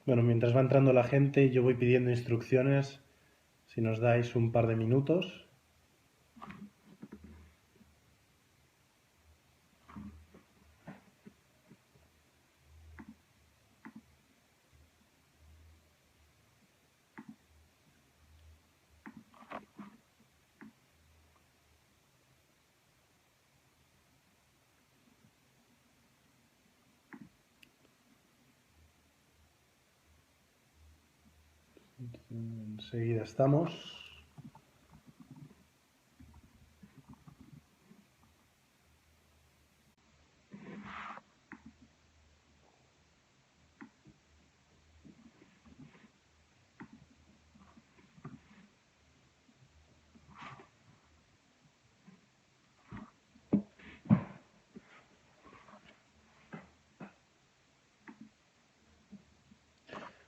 Bueno, mientras va entrando la gente, yo voy pidiendo instrucciones, si nos dais un par de minutos. Enseguida estamos.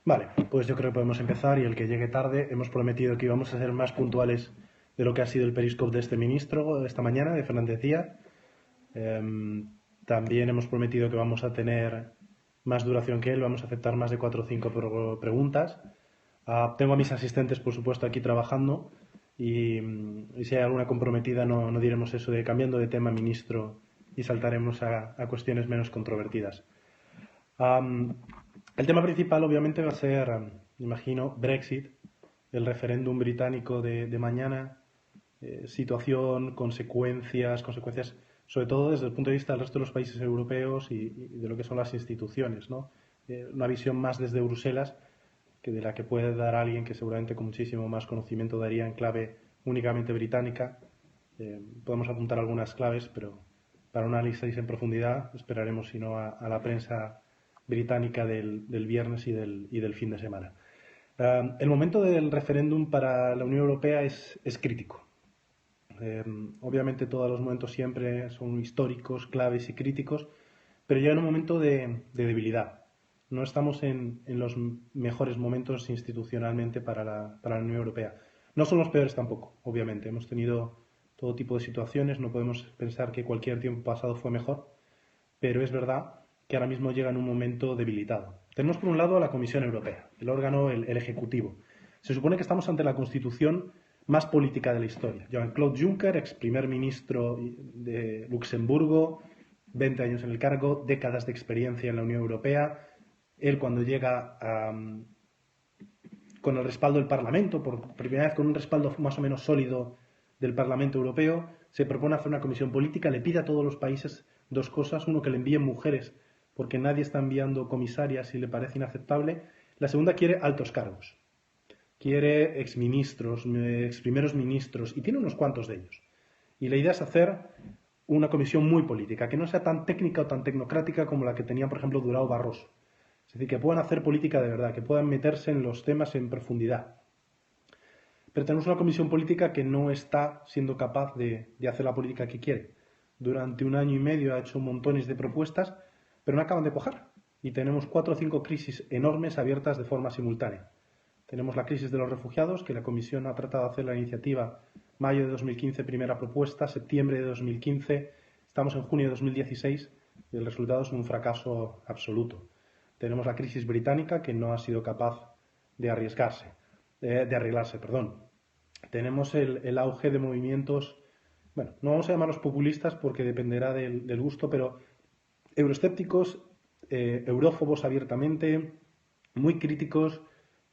Vale, pues yo creo que podemos empezar y el que llegue tarde, hemos prometido que íbamos a ser más puntuales de lo que ha sido el periscope de este ministro de esta mañana, de Fernández Díaz. También hemos prometido que vamos a tener más duración que él, vamos a aceptar más de 4 o 5 preguntas. Tengo a mis asistentes, por supuesto, aquí trabajando y si hay alguna comprometida no diremos eso de cambiando de tema, ministro, y saltaremos a cuestiones menos controvertidas. El tema principal, obviamente, va a ser, imagino, Brexit, el referéndum británico de mañana, situación, consecuencias, sobre todo desde el punto de vista del resto de los países europeos y de lo que son las instituciones, ¿no? Una visión más desde Bruselas que de la que puede dar alguien que seguramente con muchísimo más conocimiento daría en clave únicamente británica. Podemos apuntar algunas claves, pero para un análisis en profundidad esperaremos, si no, a la prensa británica del viernes y del fin de semana. El momento del referéndum para la Unión Europea es crítico. Obviamente todos los momentos siempre son históricos, claves y críticos, pero llega un momento de debilidad. No estamos en los mejores momentos institucionalmente para la Unión Europea. No son los peores tampoco, obviamente. Hemos tenido todo tipo de situaciones, no podemos pensar que cualquier tiempo pasado fue mejor, pero es verdad que ahora mismo llega en un momento debilitado. Tenemos por un lado a la Comisión Europea, el órgano, el ejecutivo. Se supone que estamos ante la constitución más política de la historia. Jean-Claude Juncker, ex primer ministro de Luxemburgo, 20 años en el cargo, décadas de experiencia en la Unión Europea. Él cuando llega con el respaldo del Parlamento, por primera vez con un respaldo más o menos sólido del Parlamento Europeo, se propone hacer una comisión política, le pide a todos los países dos cosas. Uno, que le envíen mujeres, porque nadie está enviando comisarias y le parece inaceptable. La segunda, quiere altos cargos. Quiere exministros, ex primeros ministros, y tiene unos cuantos de ellos. Y la idea es hacer una comisión muy política, que no sea tan técnica o tan tecnocrática como la que tenía, por ejemplo, Durão Barroso. Es decir, que puedan hacer política de verdad, que puedan meterse en los temas en profundidad. Pero tenemos una comisión política que no está siendo capaz de hacer la política que quiere. Durante un año y medio ha hecho montones de propuestas, pero no acaban de cuajar. Y tenemos 4 o 5 crisis enormes abiertas de forma simultánea. Tenemos la crisis de los refugiados, que la Comisión ha tratado de hacer la iniciativa mayo de 2015, primera propuesta, septiembre de 2015, estamos en junio de 2016 y el resultado es un fracaso absoluto. Tenemos la crisis británica, que no ha sido capaz de arreglarse. Tenemos el auge de movimientos, bueno, no vamos a llamarlos populistas porque dependerá del gusto, pero euroescépticos, eurófobos abiertamente, muy críticos,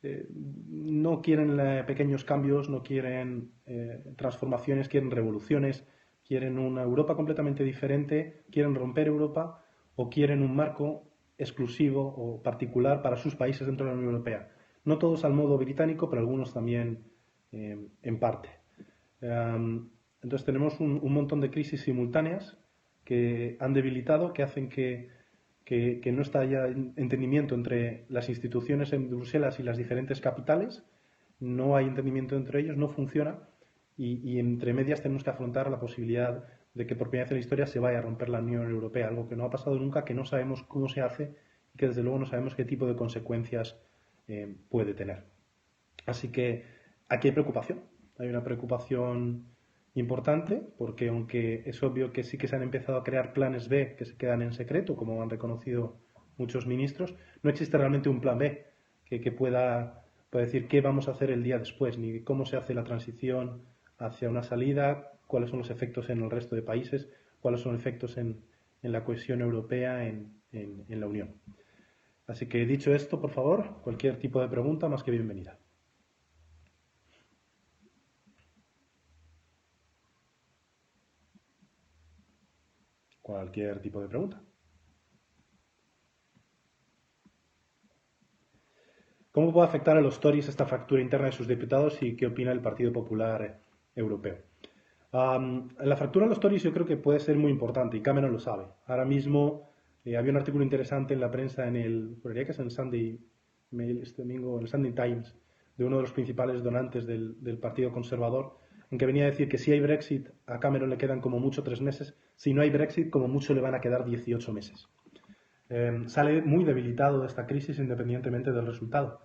no quieren pequeños cambios, no quieren transformaciones, quieren revoluciones, quieren una Europa completamente diferente, quieren romper Europa o quieren un marco exclusivo o particular para sus países dentro de la Unión Europea. No todos al modo británico, pero algunos también en parte. Entonces tenemos un montón de crisis simultáneas que han debilitado, que hacen que no está ya entendimiento entre las instituciones en Bruselas y las diferentes capitales, no hay entendimiento entre ellos, no funciona y entre medias tenemos que afrontar la posibilidad de que por primera vez en la historia se vaya a romper la Unión Europea, algo que no ha pasado nunca, que no sabemos cómo se hace y que desde luego no sabemos qué tipo de consecuencias puede tener. Así que aquí hay preocupación, hay una preocupación importante, porque aunque es obvio que sí que se han empezado a crear planes B que se quedan en secreto, como han reconocido muchos ministros, no existe realmente un plan B, que pueda decir qué vamos a hacer el día después, ni cómo se hace la transición hacia una salida, cuáles son los efectos en el resto de países, cuáles son los efectos en la cohesión europea en la Unión. Así que dicho esto, por favor, cualquier tipo de pregunta más que bienvenida. Cualquier tipo de pregunta. ¿Cómo puede afectar a los Tories esta fractura interna de sus diputados y qué opina el Partido Popular Europeo? La fractura de los Tories yo creo que puede ser muy importante y Cameron lo sabe. Ahora mismo había un artículo interesante en la prensa en el Sunday Mail este domingo, en el Sunday Times, de uno de los principales donantes del Partido Conservador, en que venía a decir que si hay Brexit a Cameron le quedan como mucho 3 meses, si no hay Brexit como mucho le van a quedar 18 meses. Sale muy debilitado de esta crisis independientemente del resultado.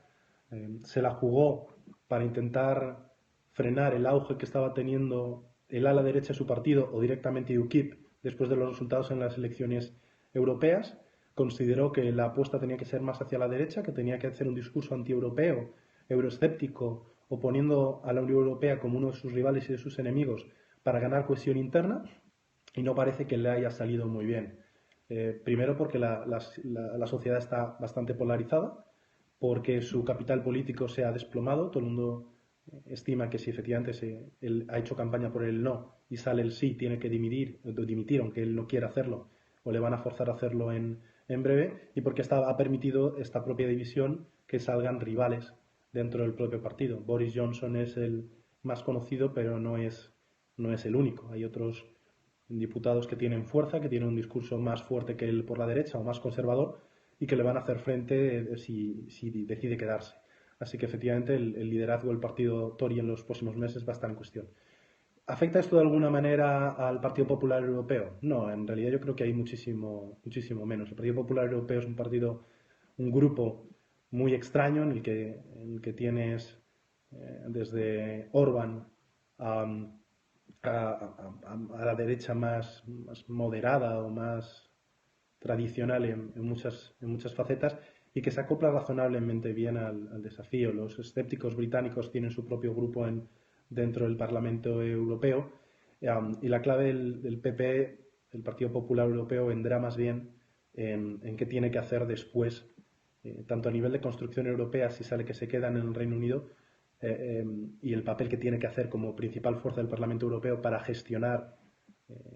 Se la jugó para intentar frenar el auge que estaba teniendo el ala derecha de su partido o directamente UKIP después de los resultados en las elecciones europeas. Consideró que la apuesta tenía que ser más hacia la derecha, que tenía que hacer un discurso antieuropeo, euroescéptico, oponiendo a la Unión Europea como uno de sus rivales y de sus enemigos para ganar cohesión interna, y no parece que le haya salido muy bien. Primero porque la sociedad está bastante polarizada, porque su capital político se ha desplomado, todo el mundo estima que si efectivamente él ha hecho campaña por el no y sale el sí, tiene que dimitir aunque él no quiera hacerlo, o le van a forzar a hacerlo en breve, y porque ha permitido esta propia división que salgan rivales dentro del propio partido. Boris Johnson es el más conocido, pero no es el único. Hay otros diputados que tienen fuerza, que tienen un discurso más fuerte que él por la derecha o más conservador y que le van a hacer frente si decide quedarse. Así que efectivamente el liderazgo del partido Tory en los próximos meses va a estar en cuestión. ¿Afecta esto de alguna manera al Partido Popular Europeo? No, en realidad yo creo que hay muchísimo menos. El Partido Popular Europeo es un grupo muy extraño en el que tienes desde Orbán a la derecha más moderada o más tradicional en muchas facetas y que se acopla razonablemente bien al desafío. Los escépticos británicos tienen su propio grupo dentro del Parlamento Europeo y la clave del PP, el Partido Popular Europeo, vendrá más bien en qué tiene que hacer después, tanto a nivel de construcción europea, si sale que se quedan en el Reino Unido, y el papel que tiene que hacer como principal fuerza del Parlamento Europeo para gestionar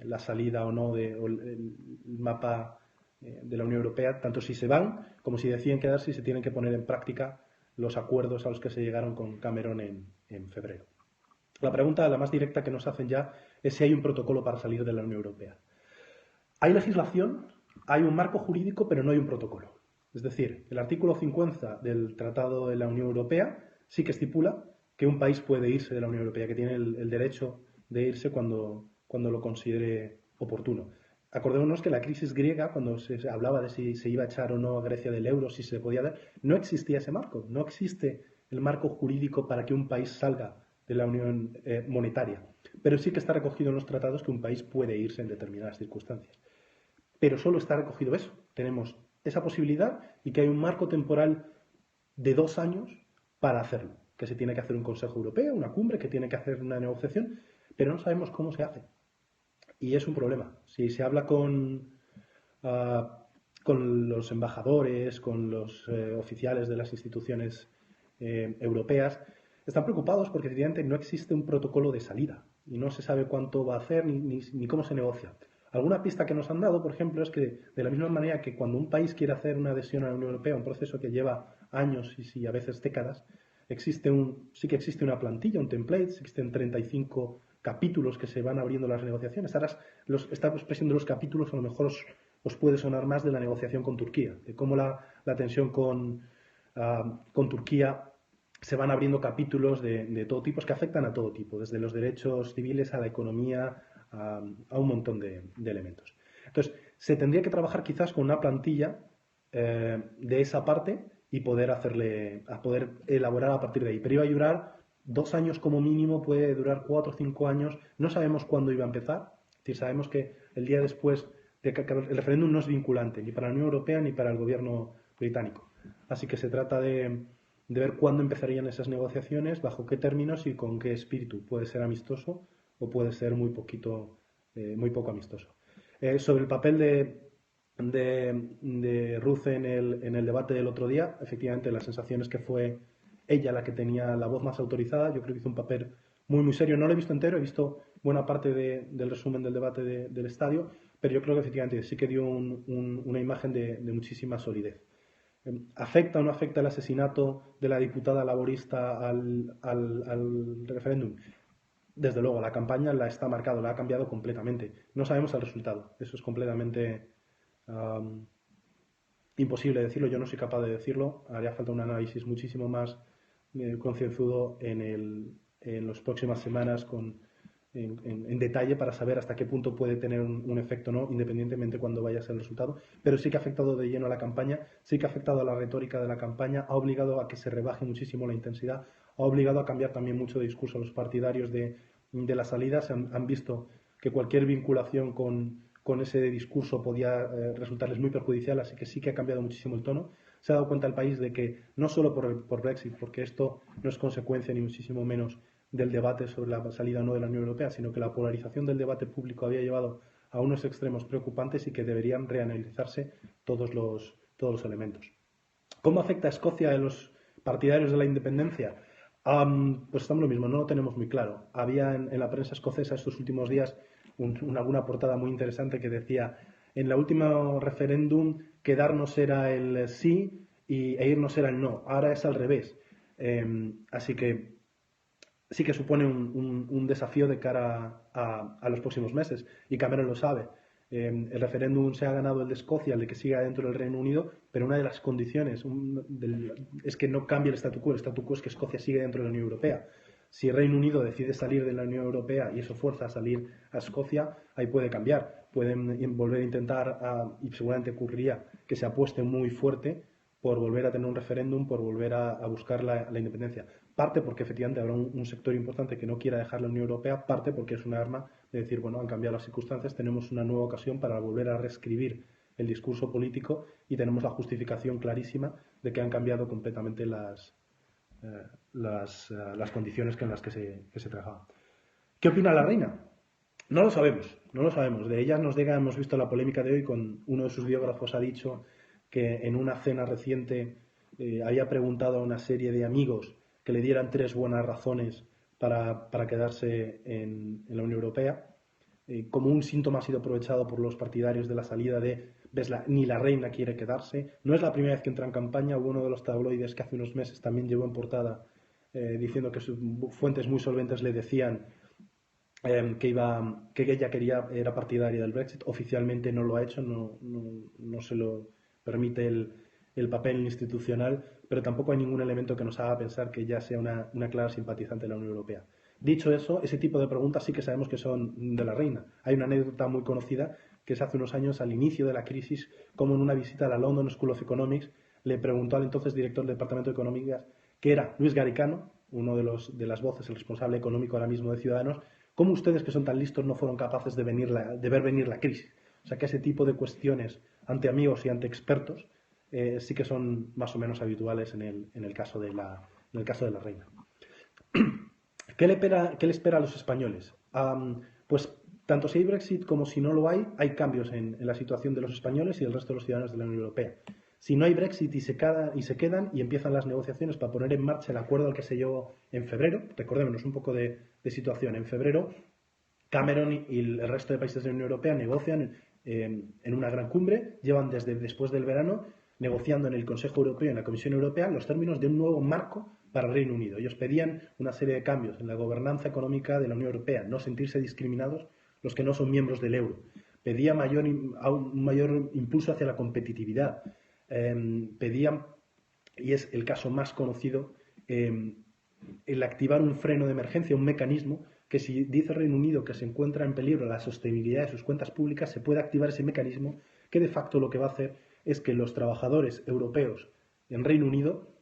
la salida o no el mapa de la Unión Europea, tanto si se van como si deciden quedarse y se tienen que poner en práctica los acuerdos a los que se llegaron con Cameron en febrero. La pregunta, la más directa que nos hacen ya, es si hay un protocolo para salir de la Unión Europea. Hay legislación, hay un marco jurídico, pero no hay un protocolo. Es decir, el artículo 50 del Tratado de la Unión Europea sí que estipula que un país puede irse de la Unión Europea, que tiene el derecho de irse cuando lo considere oportuno. Acordémonos que la crisis griega, cuando se hablaba de si se iba a echar o no a Grecia del euro, si se podía dar, no existía ese marco, no existe el marco jurídico para que un país salga de la unión monetaria. Pero sí que está recogido en los tratados que un país puede irse en determinadas circunstancias. Pero solo está recogido eso. Tenemos esa posibilidad y que hay un marco temporal de 2 años para hacerlo. Que se tiene que hacer un Consejo Europeo, una cumbre, que tiene que hacer una negociación, pero no sabemos cómo se hace. Y es un problema. Si se habla con los embajadores, con los oficiales de las instituciones europeas, están preocupados porque evidentemente no existe un protocolo de salida y no se sabe cuánto va a hacer ni cómo se negocia. Alguna pista que nos han dado, por ejemplo, es que de la misma manera que cuando un país quiere hacer una adhesión a la Unión Europea, un proceso que lleva años y a veces décadas, sí que existe una plantilla, un template, existen 35 capítulos que se van abriendo las negociaciones. Ahora, esta expresión de los capítulos a lo mejor os puede sonar más de la negociación con Turquía, de cómo la tensión con Turquía se van abriendo capítulos de todo tipo, que afectan a todo tipo, desde los derechos civiles a la economía, a un montón de elementos. Entonces, se tendría que trabajar quizás con una plantilla de esa parte y poder elaborar a partir de ahí. Pero iba a durar 2 años como mínimo, puede durar 4 o 5 años. No sabemos cuándo iba a empezar. Es decir, sabemos que el día después de que el referéndum no es vinculante ni para la Unión Europea ni para el gobierno británico. Así que se trata de de ver cuándo empezarían esas negociaciones, bajo qué términos y con qué espíritu. Puede ser amistoso o puede ser muy poco amistoso. Sobre el papel de Ruth en el debate del otro día, efectivamente la sensación es que fue ella la que tenía la voz más autorizada. Yo creo que hizo un papel muy serio. No lo he visto entero, he visto buena parte del resumen del debate del estadio, pero yo creo que efectivamente sí que dio una imagen de muchísima solidez. ¿Afecta o no afecta el asesinato de la diputada laborista al referéndum? Desde luego, la campaña la está marcado, la ha cambiado completamente. No sabemos el resultado. Eso es completamente um, imposible decirlo. Yo no soy capaz de decirlo. Haría falta un análisis muchísimo más concienzudo en las próximas semanas en detalle para saber hasta qué punto puede tener un efecto o no, independientemente cuando vaya a ser el resultado. Pero sí que ha afectado de lleno a la campaña, sí que ha afectado a la retórica de la campaña, ha obligado a que se rebaje muchísimo la intensidad, ha obligado a cambiar también mucho de discurso a los partidarios de la salida. Han visto que cualquier vinculación con ese discurso podía resultarles muy perjudicial, así que sí que ha cambiado muchísimo el tono. Se ha dado cuenta el país de que no solo por Brexit, porque esto no es consecuencia ni muchísimo menos del debate sobre la salida o no de la Unión Europea, sino que la polarización del debate público había llevado a unos extremos preocupantes y que deberían reanalizarse todos los elementos. ¿Cómo afecta a Escocia a los partidarios de la independencia? Pues estamos lo mismo, no lo tenemos muy claro. Había en la prensa escocesa estos últimos días alguna portada muy interesante que decía: en la última referéndum quedarnos era el sí e irnos era el no. Ahora es al revés. Así que sí que supone un desafío de cara a los próximos meses, y Cameron lo sabe. El referéndum se ha ganado el de Escocia, el de que siga dentro del Reino Unido, pero una de las condiciones es que no cambie el statu quo. El statu quo es que Escocia siga dentro de la Unión Europea. Si el Reino Unido decide salir de la Unión Europea y eso fuerza a salir a Escocia, ahí puede cambiar. Pueden volver a intentar, y seguramente ocurriría, que se apueste muy fuerte por volver a tener un referéndum, por volver a buscar la independencia. Parte porque efectivamente habrá un sector importante que no quiera dejar la Unión Europea, parte porque es una arma de decir, bueno, han cambiado las circunstancias, tenemos una nueva ocasión para volver a reescribir el discurso político y tenemos la justificación clarísima de que han cambiado completamente las condiciones en las que se trabajaban. ¿Qué opina la reina? No lo sabemos, no lo sabemos. De ella hemos visto la polémica de hoy con uno de sus biógrafos. Ha dicho que en una cena reciente había preguntado a una serie de amigos que le dieran 3 buenas razones para quedarse en la Unión Europea. Como un síntoma ha sido aprovechado por los partidarios de la salida de, ni la reina quiere quedarse. No es la primera vez que entra en campaña. Hubo uno de los tabloides que hace unos meses también llevó en portada diciendo que sus fuentes muy solventes le decían que ella era partidaria del Brexit. Oficialmente no lo ha hecho, no se lo permite el papel institucional, pero tampoco hay ningún elemento que nos haga pensar que ella sea una clara simpatizante de la Unión Europea. Dicho eso, ese tipo de preguntas sí que sabemos que son de la reina. Hay una anécdota muy conocida que es hace unos años, al inicio de la crisis, como en una visita a la London School of Economics le preguntó al entonces director del Departamento de Económicas, que era Luis Garicano, uno de las voces, el responsable económico ahora mismo de Ciudadanos: ¿cómo ustedes, que son tan listos, no fueron capaces de ver venir la crisis? O sea que ese tipo de cuestiones ante amigos y ante expertos sí que son más o menos habituales en el caso de la reina. ¿Qué le espera a los españoles? Pues tanto si hay Brexit como si no lo hay cambios en la situación de los españoles y del resto de los ciudadanos de la Unión Europea. Si no hay Brexit y se quedan y empiezan las negociaciones para poner en marcha el acuerdo al que se llegó en febrero, recordémonos un poco de situación. En febrero, Cameron y el resto de países de la Unión Europea negocian en una gran cumbre, llevan desde después del verano negociando en el Consejo Europeo y en la Comisión Europea los términos de un nuevo marco para el Reino Unido. Ellos pedían una serie de cambios en la gobernanza económica de la Unión Europea, no sentirse discriminados los que no son miembros del euro. Pedía un mayor impulso hacia la competitividad. Pedían, y es el caso más conocido, el activar un freno de emergencia, un mecanismo que, si dice Reino Unido que se encuentra en peligro la sostenibilidad de sus cuentas públicas, se puede activar ese mecanismo, que de facto lo que va a hacer es que los trabajadores europeos en Reino Unido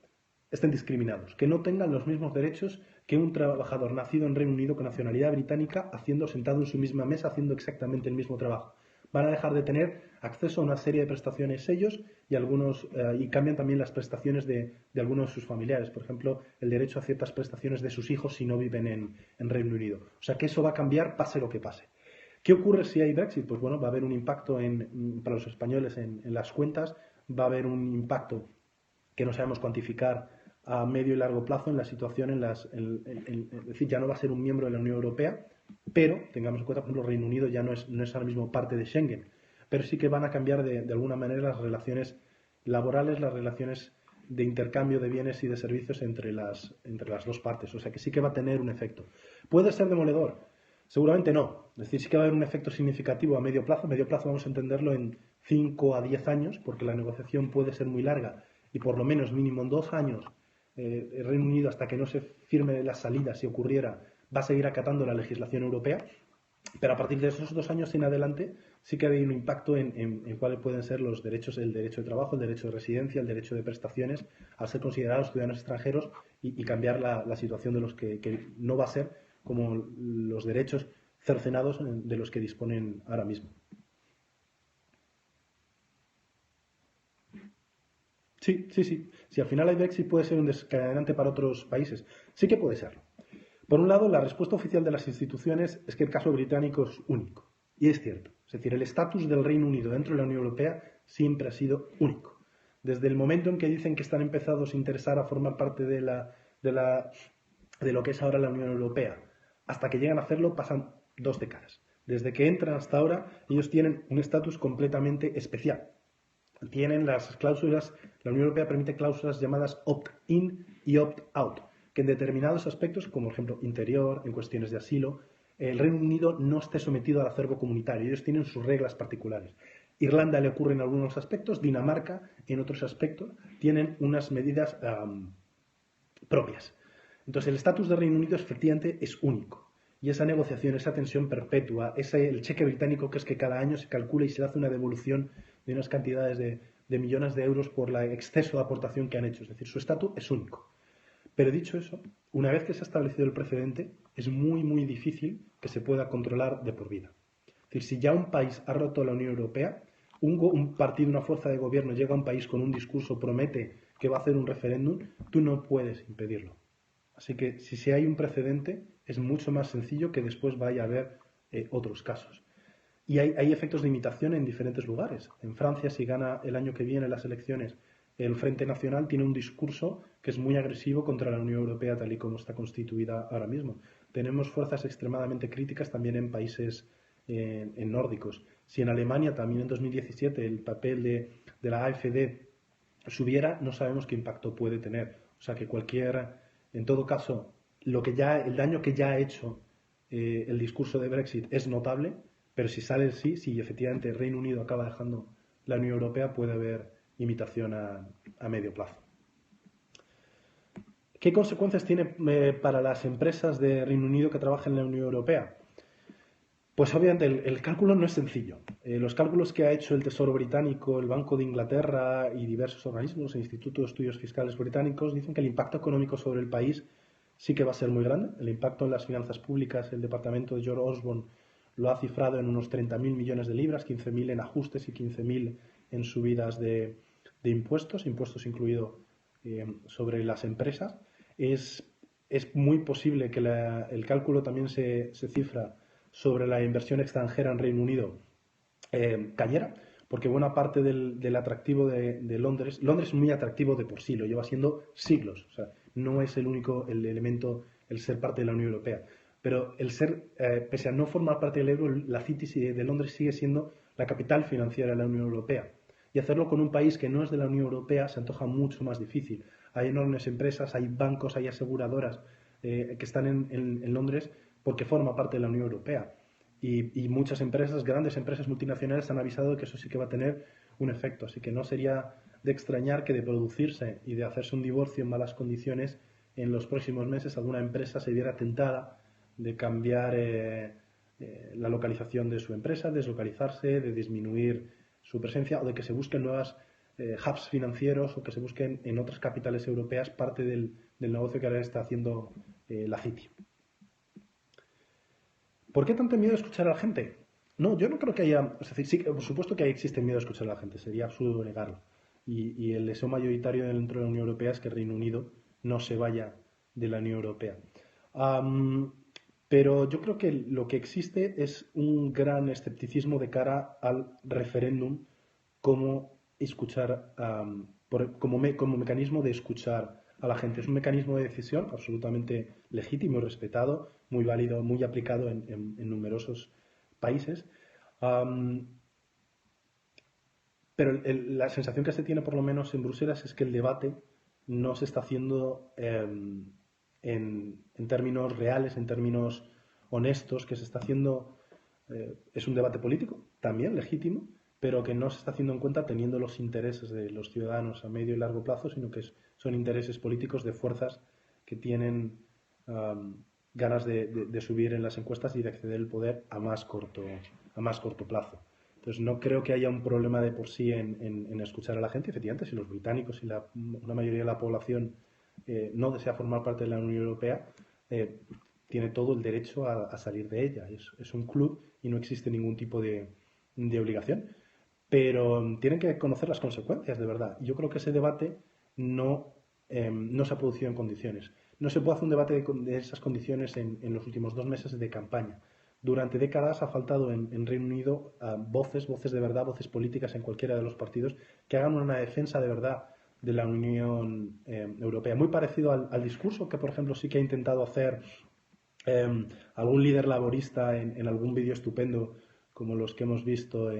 estén discriminados, que no tengan los mismos derechos que un trabajador nacido en Reino Unido con nacionalidad británica, sentado en su misma mesa, haciendo exactamente el mismo trabajo. van a dejar de tener acceso a una serie de prestaciones ellos y cambian también las prestaciones de algunos de sus familiares. Por ejemplo, el derecho a ciertas prestaciones de sus hijos si no viven en Reino Unido. O sea que eso va a cambiar pase lo que pase. ¿Qué ocurre si hay Brexit? Pues bueno, va a haber un impacto para los españoles en las cuentas, va a haber un impacto que no sabemos cuantificar a medio y largo plazo en la situación, es decir, ya no va a ser un miembro de la Unión Europea, pero tengamos en cuenta, por ejemplo, Reino Unido ya no es ahora mismo parte de Schengen, pero sí que van a cambiar de alguna manera las relaciones laborales, las relaciones de intercambio de bienes y de servicios entre las dos partes, o sea que sí que va a tener un efecto. ¿Puede ser demoledor? Seguramente no, es decir, sí que va a haber un efecto significativo a medio plazo vamos a entenderlo en 5 a 10 años, porque la negociación puede ser muy larga y por lo menos mínimo en 2 años el Reino Unido, hasta que no se firme la salida, si ocurriera, va a seguir acatando la legislación europea, pero a partir de esos 2 años en adelante sí que hay un impacto en cuáles pueden ser los derechos, el derecho de trabajo, el derecho de residencia, el derecho de prestaciones, al ser considerados ciudadanos extranjeros y cambiar la situación de los que no va a ser como los derechos cercenados de los que disponen ahora mismo. Sí, sí, sí. Si al final hay Brexit puede ser un desencadenante para otros países, sí que puede serlo. Por un lado, la respuesta oficial de las instituciones es que el caso británico es único. Y es cierto. Es decir, el estatus del Reino Unido dentro de la Unión Europea siempre ha sido único. Desde el momento en que dicen que están empezados a interesar a formar parte de lo que es ahora la Unión Europea, hasta que llegan a hacerlo pasan 2 décadas. Desde que entran hasta ahora, ellos tienen un estatus completamente especial. Tienen las cláusulas, la Unión Europea permite cláusulas llamadas opt-in y opt-out, que en determinados aspectos, como por ejemplo interior, en cuestiones de asilo, el Reino Unido no esté sometido al acervo comunitario, ellos tienen sus reglas particulares. Irlanda le ocurre en algunos aspectos, Dinamarca en otros aspectos, tienen unas medidas propias. Entonces el estatus del Reino Unido efectivamente es único. Y esa negociación, esa tensión perpetua, el cheque británico que es que cada año se calcula y se hace una devolución de unas cantidades de millones de euros por el exceso de aportación que han hecho. Es decir, su estatus es único. Pero dicho eso, una vez que se ha establecido el precedente, es muy, muy difícil que se pueda controlar de por vida. Es decir, si ya un país ha roto la Unión Europea, un partido, una fuerza de gobierno llega a un país con un discurso, promete que va a hacer un referéndum, tú no puedes impedirlo. Así que si hay un precedente, es mucho más sencillo que después vaya a haber otros casos. Y hay efectos de imitación en diferentes lugares. En Francia, si gana el año que viene las elecciones el Frente Nacional, tiene un discurso que es muy agresivo contra la Unión Europea tal y como está constituida ahora mismo. Tenemos fuerzas extremadamente críticas también en países en nórdicos. Si en Alemania también en 2017 el papel de la AfD subiera, no sabemos qué impacto puede tener. O sea que en todo caso, el daño que ya ha hecho el discurso de Brexit es notable, pero si sale el sí, si efectivamente el Reino Unido acaba dejando la Unión Europea, puede haber imitación a medio plazo. ¿Qué consecuencias tiene para las empresas de Reino Unido que trabajan en la Unión Europea? Pues obviamente el cálculo no es sencillo. Los cálculos que ha hecho el Tesoro británico, el Banco de Inglaterra y diversos organismos e institutos de estudios fiscales británicos dicen que el impacto económico sobre el país sí que va a ser muy grande. El impacto en las finanzas públicas, el departamento de George Osborne lo ha cifrado en unos 30.000 millones de libras, 15.000 en ajustes y 15.000 en subidas de impuestos incluido sobre las empresas. Es muy posible que el cálculo también se cifra sobre la inversión extranjera en Reino Unido cayera, porque buena parte del atractivo de Londres es muy atractivo de por sí, lo lleva siendo siglos, o sea, no es el elemento, el ser parte de la Unión Europea, pero pese a no formar parte del euro, la City de Londres sigue siendo la capital financiera de la Unión Europea. Y hacerlo con un país que no es de la Unión Europea se antoja mucho más difícil. Hay enormes empresas, hay bancos, hay aseguradoras que están en Londres porque forma parte de la Unión Europea. Y muchas empresas, grandes empresas multinacionales, han avisado de que eso sí que va a tener un efecto. Así que no sería de extrañar que de producirse y de hacerse un divorcio en malas condiciones, en los próximos meses alguna empresa se viera tentada de cambiar la localización de su empresa, deslocalizarse, de disminuir su presencia o de que se busquen nuevas hubs financieros o que se busquen en otras capitales europeas parte del negocio que ahora está haciendo la City. ¿Por qué tanto miedo a escuchar a la gente? No, yo no creo que haya, es decir, sí, por supuesto que ahí existe miedo a escuchar a la gente, sería absurdo negarlo. Y el deseo mayoritario dentro de la Unión Europea es que el Reino Unido no se vaya de la Unión Europea. Am, pero yo creo que lo que existe es un gran escepticismo de cara al referéndum como escuchar, como mecanismo de escuchar a la gente. Es un mecanismo de decisión absolutamente legítimo y respetado, muy válido, muy aplicado en numerosos países. Am, pero la sensación que se tiene, por lo menos en Bruselas, es que el debate no se está haciendo en términos reales, en términos honestos, que se está haciendo, es un debate político, también legítimo, pero que no se está haciendo en cuenta teniendo los intereses de los ciudadanos a medio y largo plazo, sino que son intereses políticos de fuerzas que tienen ganas de subir en las encuestas y de acceder al poder a más corto plazo. Entonces, no creo que haya un problema de por sí en escuchar a la gente. Efectivamente, si los británicos y una mayoría de la población no desea formar parte de la Unión Europea, eh, tiene todo el derecho a salir de ella. Es un club y no existe ningún tipo de obligación. Pero tienen que conocer las consecuencias, de verdad. Yo creo que ese debate no, no se ha producido en condiciones. No se puede hacer un debate de esas condiciones en los últimos 2 meses de campaña. Durante décadas ha faltado en Reino Unido voces de verdad, voces políticas en cualquiera de los partidos que hagan una defensa de verdad de la Unión Europea. Muy parecido al discurso que, por ejemplo, sí que ha intentado hacer algún líder laborista en algún vídeo estupendo como los que hemos visto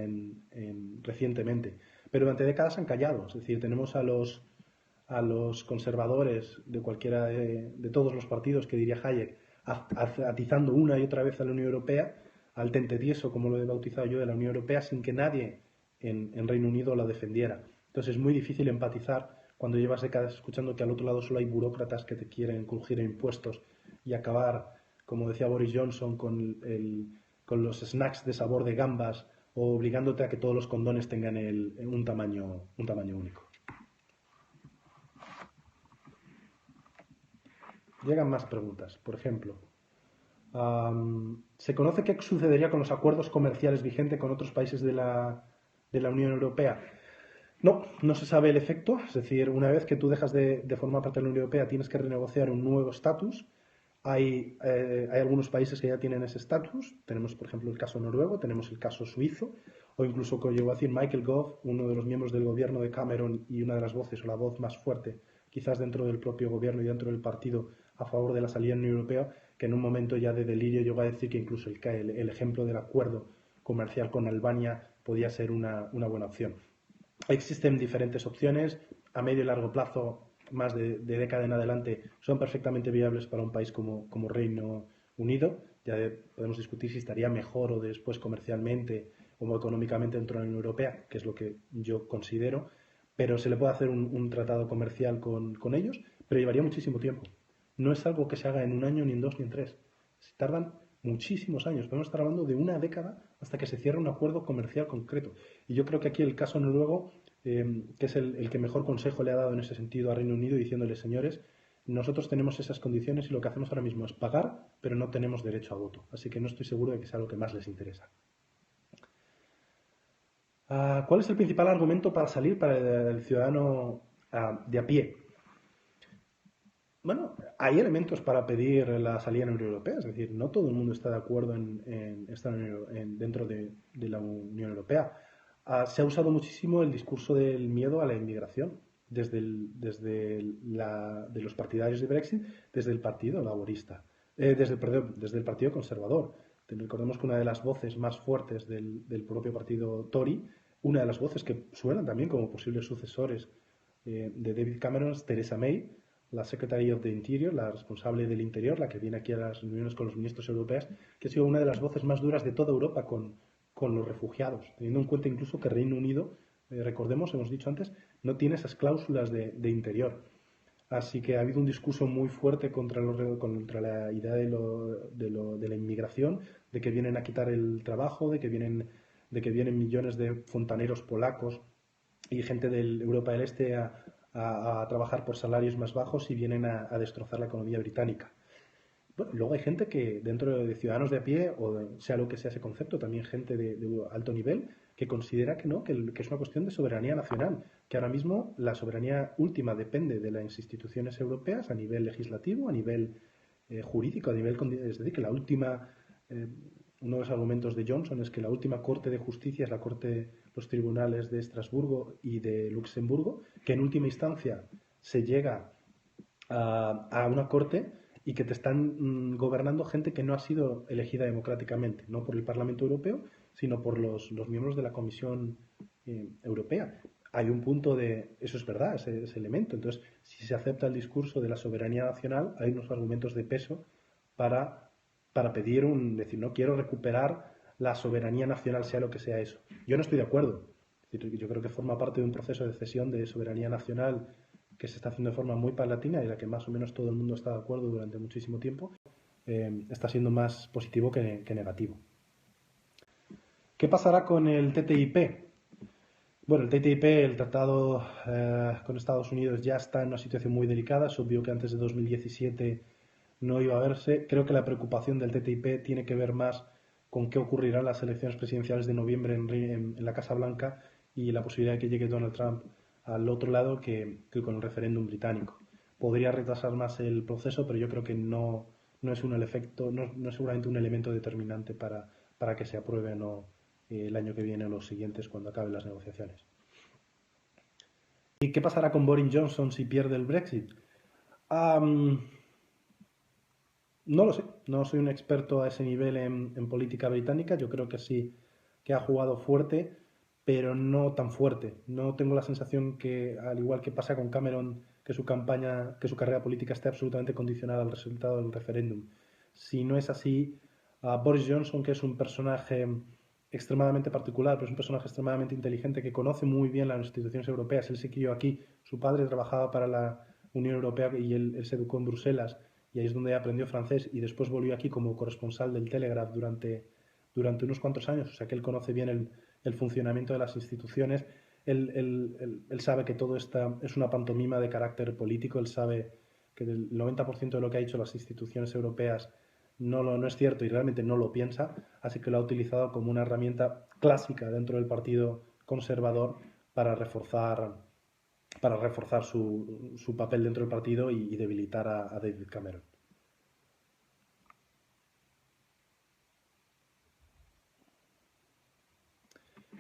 recientemente. Pero durante décadas han callado. Es decir, tenemos a los conservadores de cualquiera de todos los partidos, que diría Hayek, atizando una y otra vez a la Unión Europea, al tentetieso, como lo he bautizado yo, de la Unión Europea, sin que nadie en Reino Unido la defendiera. Entonces es muy difícil empatizar cuando llevas décadas escuchando que al otro lado solo hay burócratas que te quieren crujir impuestos y acabar, como decía Boris Johnson, con los snacks de sabor de gambas o obligándote a que todos los condones tengan un tamaño único. Llegan más preguntas. Por ejemplo, ¿se conoce qué sucedería con los acuerdos comerciales vigentes con otros países de la Unión Europea? No, no se sabe el efecto. Es decir, una vez que tú dejas de formar parte de la Unión Europea, tienes que renegociar un nuevo estatus. Hay algunos países que ya tienen ese estatus. Tenemos, por ejemplo, el caso noruego, tenemos el caso suizo, o incluso, como llegó a decir Michael Gove, uno de los miembros del gobierno de Cameron y una de las voces, o la voz más fuerte, quizás dentro del propio gobierno y dentro del partido a favor de la salida de la Unión Europea, que en un momento ya de delirio llegó a decir que incluso el ejemplo del acuerdo comercial con Albania podía ser una buena opción. Existen diferentes opciones a medio y largo plazo, más de década en adelante, son perfectamente viables para un país como Reino Unido. Ya podemos discutir si estaría mejor o después comercialmente o económicamente dentro de la Unión Europea, que es lo que yo considero, pero se le puede hacer un tratado comercial con ellos, pero llevaría muchísimo tiempo. No es algo que se haga en un año, ni en dos, ni en tres. Se tardan muchísimos años. Podemos estar hablando de una década hasta que se cierre un acuerdo comercial concreto. Y yo creo que aquí el caso noruego, que es el que mejor consejo le ha dado en ese sentido a Reino Unido, diciéndole, señores, nosotros tenemos esas condiciones y lo que hacemos ahora mismo es pagar, pero no tenemos derecho a voto. Así que no estoy seguro de que sea lo que más les interesa. ¿Cuál es el principal argumento para salir para el ciudadano de a pie? Bueno, hay elementos para pedir la salida de la Unión Europea, es decir, no todo el mundo está de acuerdo en estar dentro de la Unión Europea. Se ha usado muchísimo el discurso del miedo a la inmigración de los partidarios de Brexit, desde el Partido Laborista, desde el Partido Conservador. Recordemos que una de las voces más fuertes del propio partido Tory, una de las voces que suenan también como posibles sucesores de David Cameron, es Theresa May, la Secretary of the Interior, la responsable del Interior, la que viene aquí a las reuniones con los ministros europeos, que ha sido una de las voces más duras de toda Europa con los refugiados, teniendo en cuenta incluso que Reino Unido, recordemos, hemos dicho antes, no tiene esas cláusulas de interior. Así que ha habido un discurso muy fuerte contra la idea de la inmigración, de que vienen a quitar el trabajo, de que vienen millones de fontaneros polacos y gente de Europa del Este a trabajar por salarios más bajos y vienen a destrozar la economía británica. Bueno, luego hay gente que dentro de ciudadanos de a pie, sea lo que sea ese concepto, también gente de alto nivel, que considera que no, que es una cuestión de soberanía nacional, que ahora mismo la soberanía última depende de las instituciones europeas a nivel legislativo, a nivel jurídico, a nivel, es decir, que la última, eh, uno de los argumentos de Johnson es que la última Corte de Justicia es la Corte, los tribunales de Estrasburgo y de Luxemburgo, que en última instancia se llega a una corte y que te están gobernando gente que no ha sido elegida democráticamente, no por el Parlamento Europeo, sino por los miembros de la Comisión Europea. Hay un punto de, eso es verdad, ese elemento. Entonces, si se acepta el discurso de la soberanía nacional, hay unos argumentos de peso para, para pedir decir, no quiero recuperar la soberanía nacional, sea lo que sea eso. Yo no estoy de acuerdo. Yo creo que forma parte de un proceso de cesión de soberanía nacional que se está haciendo de forma muy paulatina y la que más o menos todo el mundo está de acuerdo durante muchísimo tiempo, está siendo más positivo que negativo. ¿Qué pasará con el TTIP? Bueno, el TTIP, el tratado con Estados Unidos, ya está en una situación muy delicada. Es obvio que antes de 2017 no iba a verse. Creo que la preocupación del TTIP tiene que ver más con qué ocurrirá en las elecciones presidenciales de noviembre en la Casa Blanca y la posibilidad de que llegue Donald Trump al otro lado que con el referéndum británico. Podría retrasar más el proceso, pero yo creo que no es un efecto, no es seguramente un elemento determinante para que se apruebe o no el año que viene o los siguientes cuando acaben las negociaciones. ¿Y qué pasará con Boris Johnson si pierde el Brexit? Um, no lo sé, no soy un experto a ese nivel en política británica, yo creo que sí que ha jugado fuerte, pero no tan fuerte. No tengo la sensación que, al igual que pasa con Cameron, que su campaña, que su carrera política esté absolutamente condicionada al resultado del referéndum. Si no es así, Boris Johnson, que es un personaje extremadamente particular, pero es un personaje extremadamente inteligente que conoce muy bien las instituciones europeas. Él se crió aquí, su padre trabajaba para la Unión Europea y él se educó en Bruselas y ahí es donde aprendió francés y después volvió aquí como corresponsal del Telegraph durante unos cuantos años, o sea que él conoce bien el funcionamiento de las instituciones, él sabe que todo esta es una pantomima de carácter político, él sabe que el 90% de lo que ha hecho las instituciones europeas no es cierto y realmente no lo piensa, así que lo ha utilizado como una herramienta clásica dentro del Partido Conservador para reforzar su papel dentro del partido y debilitar a David Cameron.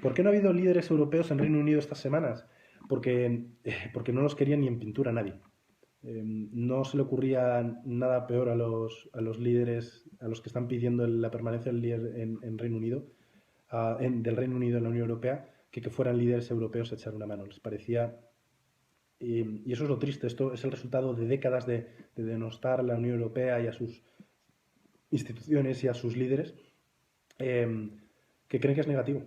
¿Por qué no ha habido líderes europeos en Reino Unido estas semanas? Porque no los quería ni en pintura nadie. No se le ocurría nada peor a los líderes, a los que están pidiendo la permanencia del líder en Reino Unido, del Reino Unido en la Unión Europea, que fueran líderes europeos a echar una mano. Les parecía y eso es lo triste, esto es el resultado de décadas de denostar a la Unión Europea y a sus instituciones y a sus líderes, que creen que es negativo,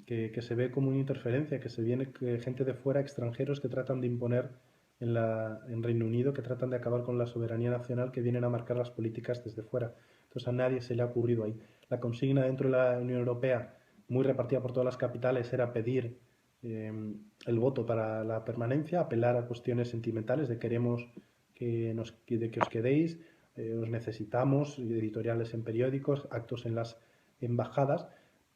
que se ve como una interferencia, que se viene gente de fuera, extranjeros, que tratan de imponer en Reino Unido, que tratan de acabar con la soberanía nacional, que vienen a marcar las políticas desde fuera. Entonces a nadie se le ha ocurrido ahí. La consigna dentro de la Unión Europea, muy repartida por todas las capitales, era pedir el voto para la permanencia, apelar a cuestiones sentimentales de queremos de que os quedéis, os necesitamos, editoriales en periódicos, actos en las embajadas,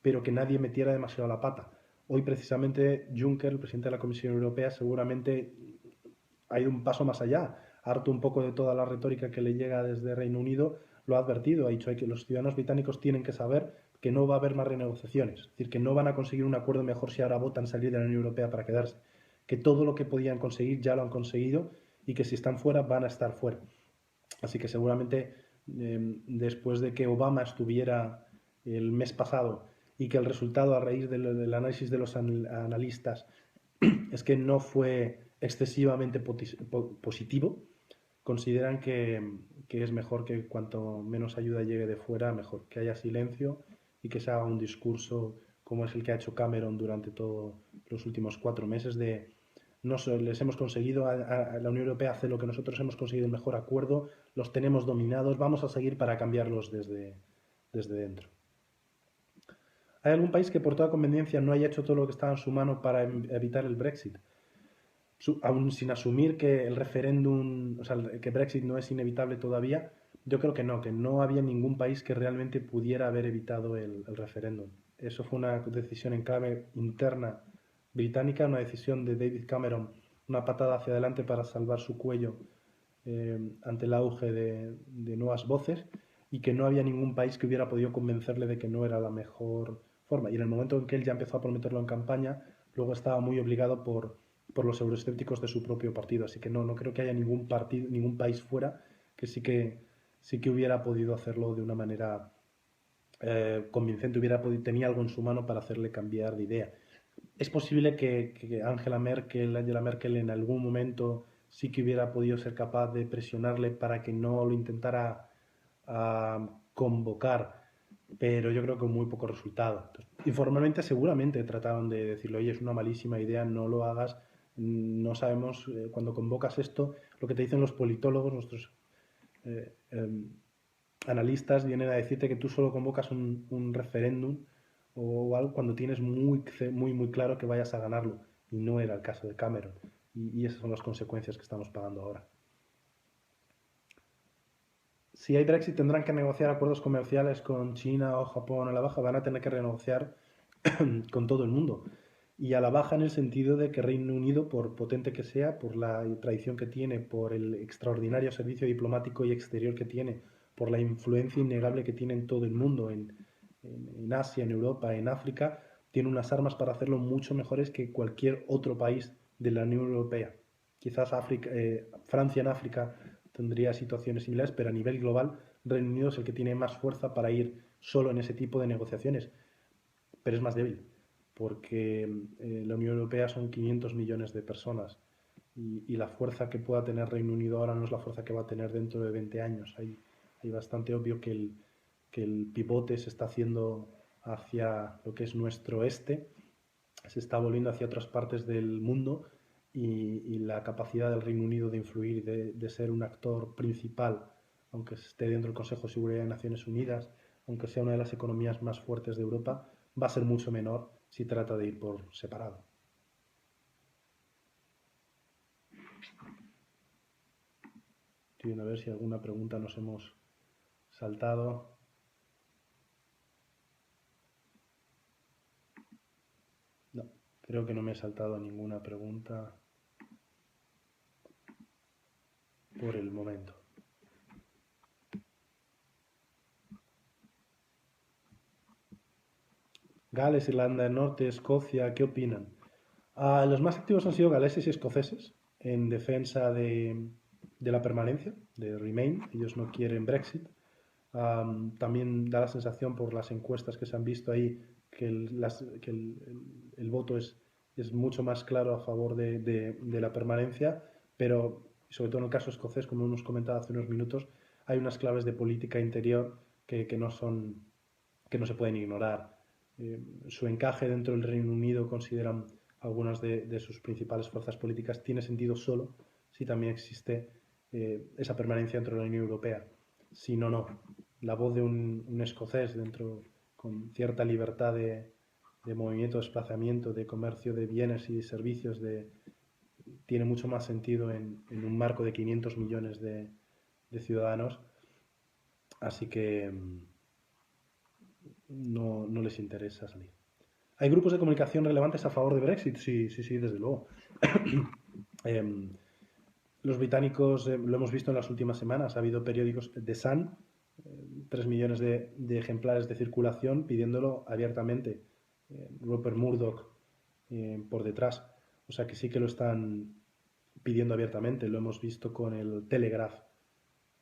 pero que nadie metiera demasiado la pata. Hoy precisamente Juncker, el presidente de la Comisión Europea, seguramente ha ido un paso más allá, harto un poco de toda la retórica que le llega desde Reino Unido, lo ha advertido, ha dicho que los ciudadanos británicos tienen que saber que no va a haber más renegociaciones, es decir, que no van a conseguir un acuerdo mejor si ahora votan salir de la Unión Europea para quedarse, que todo lo que podían conseguir ya lo han conseguido y que si están fuera van a estar fuera. Así que seguramente después de que Obama estuviera el mes pasado y que el resultado a raíz del análisis de los analistas es que no fue excesivamente positivo, consideran que es mejor que cuanto menos ayuda llegue de fuera, mejor, que haya silencio y que se haga un discurso como es el que ha hecho Cameron durante todos los últimos 4 meses de les hemos conseguido a la Unión Europea hacer lo que nosotros hemos conseguido el mejor acuerdo, los tenemos dominados, vamos a seguir para cambiarlos desde dentro. ¿Hay algún país que por toda conveniencia no haya hecho todo lo que estaba en su mano para evitar el Brexit? Aún sin asumir que el referéndum, o sea, que Brexit no es inevitable todavía, Yo creo que no había ningún país que realmente pudiera haber evitado el referéndum. Eso fue una decisión en clave interna británica, una decisión de David Cameron, una patada hacia adelante para salvar su cuello ante el auge de nuevas voces, y que no había ningún país que hubiera podido convencerle de que no era la mejor forma. Y en el momento en que él ya empezó a prometerlo en campaña, luego estaba muy obligado por los euroescépticos de su propio partido. Así que no creo que haya ningún partido, ningún país fuera que sí que hubiera podido hacerlo de una manera convincente, tenía algo en su mano para hacerle cambiar de idea. Es posible que Angela Merkel en algún momento sí que hubiera podido ser capaz de presionarle para que no lo intentara convocar, pero yo creo que con muy poco resultado. Entonces, informalmente seguramente trataron de decirle, oye, es una malísima idea, no lo hagas, no sabemos, cuando convocas esto, lo que te dicen los politólogos, nuestros eh, eh, analistas vienen a decirte que tú solo convocas un referéndum o algo cuando tienes muy claro que vayas a ganarlo. Y no era el caso de Cameron. Y esas son las consecuencias que estamos pagando ahora. Si hay Brexit, tendrán que negociar acuerdos comerciales con China o Japón a la baja. Van a tener que renegociar con todo el mundo. Y a la baja en el sentido de que Reino Unido, por potente que sea, por la tradición que tiene, por el extraordinario servicio diplomático y exterior que tiene, por la influencia innegable que tiene en todo el mundo, en Asia, en Europa, en África, tiene unas armas para hacerlo mucho mejores que cualquier otro país de la Unión Europea. Quizás Francia en África tendría situaciones similares, pero a nivel global Reino Unido es el que tiene más fuerza para ir solo en ese tipo de negociaciones, pero es más débil, porque la Unión Europea son 500 millones de personas y la fuerza que pueda tener Reino Unido ahora no es la fuerza que va a tener dentro de 20 años. Hay bastante obvio que el pivote se está haciendo hacia lo que es nuestro este, se está volviendo hacia otras partes del mundo, y la capacidad del Reino Unido de influir, de ser un actor principal, aunque esté dentro del Consejo de Seguridad de Naciones Unidas, aunque sea una de las economías más fuertes de Europa, va a ser mucho menor si trata de ir por separado. Estoy viendo a ver si alguna pregunta nos hemos saltado. No, creo que no me he saltado ninguna pregunta por el momento. Gales, Irlanda del Norte, Escocia, ¿qué opinan? Los más activos han sido galeses y escoceses en defensa de la permanencia, de Remain. Ellos no quieren Brexit. También da la sensación por las encuestas que se han visto ahí que el voto es mucho más claro a favor de la permanencia, pero sobre todo en el caso escocés, como hemos comentado hace unos minutos, hay unas claves de política interior que no se pueden ignorar. Su encaje dentro del Reino Unido, consideran algunas de sus principales fuerzas políticas, tiene sentido solo si también existe esa permanencia dentro de la Unión Europea. Si no, no. La voz de un escocés con cierta libertad de movimiento, de desplazamiento, de comercio de bienes y servicios, tiene mucho más sentido en un marco de 500 millones de ciudadanos. Así que no les interesa salir. ¿Hay grupos de comunicación relevantes a favor de Brexit? Sí, sí, sí, desde luego. eh, los británicos, lo hemos visto en las últimas semanas, ha habido periódicos, The Sun, 3 millones de ejemplares de circulación pidiéndolo abiertamente. Rupert Murdoch por detrás. O sea que sí que lo están pidiendo abiertamente. Lo hemos visto con el Telegraph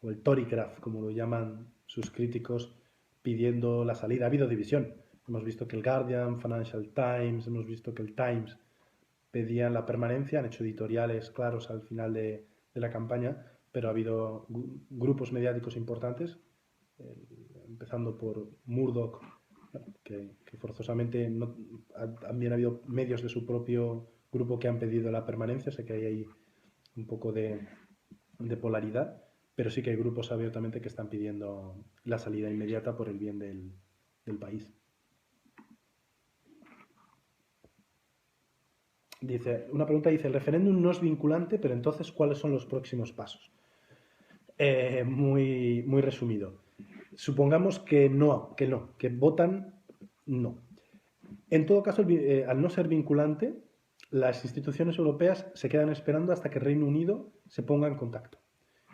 o el Torygraph, como lo llaman sus críticos, pidiendo la salida. Ha habido división. Hemos visto que el Guardian, Financial Times, hemos visto que el Times pedían la permanencia, han hecho editoriales claros al final de la campaña, pero ha habido grupos mediáticos importantes, empezando por Murdoch, que forzosamente también ha habido medios de su propio grupo que han pedido la permanencia, sé que hay ahí un poco de polaridad, pero sí que hay grupos abiertamente que están pidiendo la salida inmediata por el bien del país. Una pregunta dice, el referéndum no es vinculante, pero entonces, ¿cuáles son los próximos pasos? muy resumido. Supongamos que no, que votan no. En todo caso, al no ser vinculante, las instituciones europeas se quedan esperando hasta que Reino Unido se ponga en contacto.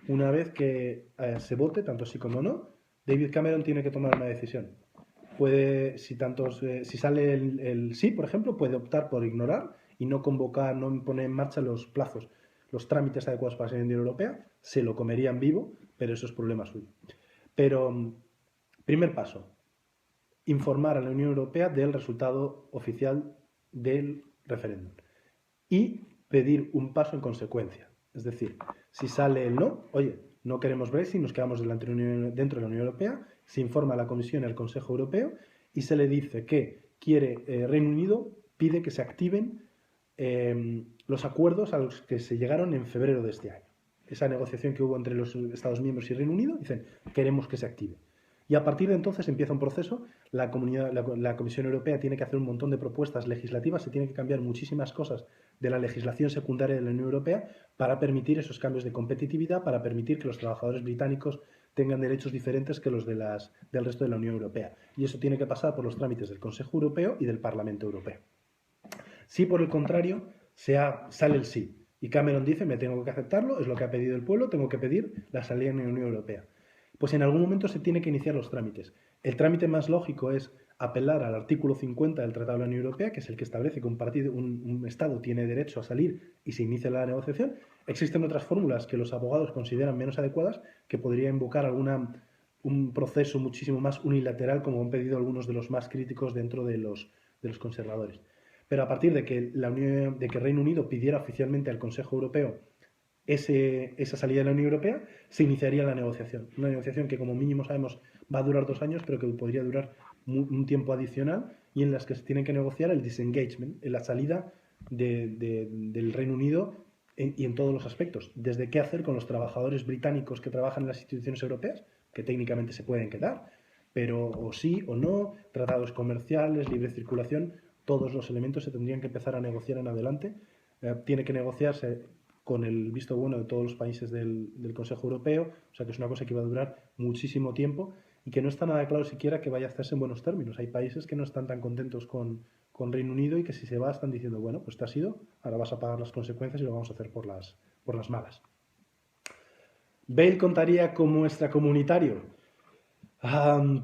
Una vez que se vote, tanto sí como no, David Cameron tiene que tomar una decisión. Puede, si sale el sí, por ejemplo, puede optar por ignorar y no convocar, no poner en marcha los plazos, los trámites adecuados para ser en la Unión Europea. Se lo comerían vivo, pero eso es problema suyo. Pero, primer paso, informar a la Unión Europea del resultado oficial del referéndum y pedir un paso en consecuencia. Es decir, si sale el no, oye, no queremos Brexit, nos quedamos dentro de la Unión Europea, se informa a la Comisión y al Consejo Europeo y se le dice que Reino Unido pide que se activen los acuerdos a los que se llegaron en febrero de este año. Esa negociación que hubo entre los Estados miembros y Reino Unido, dicen, queremos que se active. Y a partir de entonces empieza un proceso, la Comisión Europea tiene que hacer un montón de propuestas legislativas, se tiene que cambiar muchísimas cosas de la legislación secundaria de la Unión Europea para permitir esos cambios de competitividad, para permitir que los trabajadores británicos tengan derechos diferentes que los del resto de la Unión Europea. Y eso tiene que pasar por los trámites del Consejo Europeo y del Parlamento Europeo. Si por el contrario sale el sí y Cameron dice me tengo que aceptarlo, es lo que ha pedido el pueblo, tengo que pedir la salida de la Unión Europea, pues en algún momento se tiene que iniciar los trámites. El trámite más lógico es apelar al artículo 50 del Tratado de la Unión Europea, que es el que establece que un Estado tiene derecho a salir y se inicia la negociación. Existen otras fórmulas que los abogados consideran menos adecuadas, que podría invocar un proceso muchísimo más unilateral, como han pedido algunos de los más críticos dentro de los conservadores. Pero a partir de que Reino Unido pidiera oficialmente al Consejo Europeo esa salida de la Unión Europea, se iniciaría la negociación. Una negociación que como mínimo sabemos va a durar 2 años, pero que podría durar un tiempo adicional y en las que se tiene que negociar el disengagement, la salida del Reino Unido y en todos los aspectos. Desde qué hacer con los trabajadores británicos que trabajan en las instituciones europeas, que técnicamente se pueden quedar, pero o sí o no, tratados comerciales, libre circulación, todos los elementos se tendrían que empezar a negociar en adelante. Tiene que negociarse con el visto bueno de todos los países del Consejo Europeo, o sea que es una cosa que va a durar muchísimo tiempo y que no está nada claro siquiera que vaya a hacerse en buenos términos. Hay países que no están tan contentos con Reino Unido y que si se va están diciendo, bueno, pues te has ido, ahora vas a pagar las consecuencias y lo vamos a hacer por las malas. ¿Bale contaría como extracomunitario?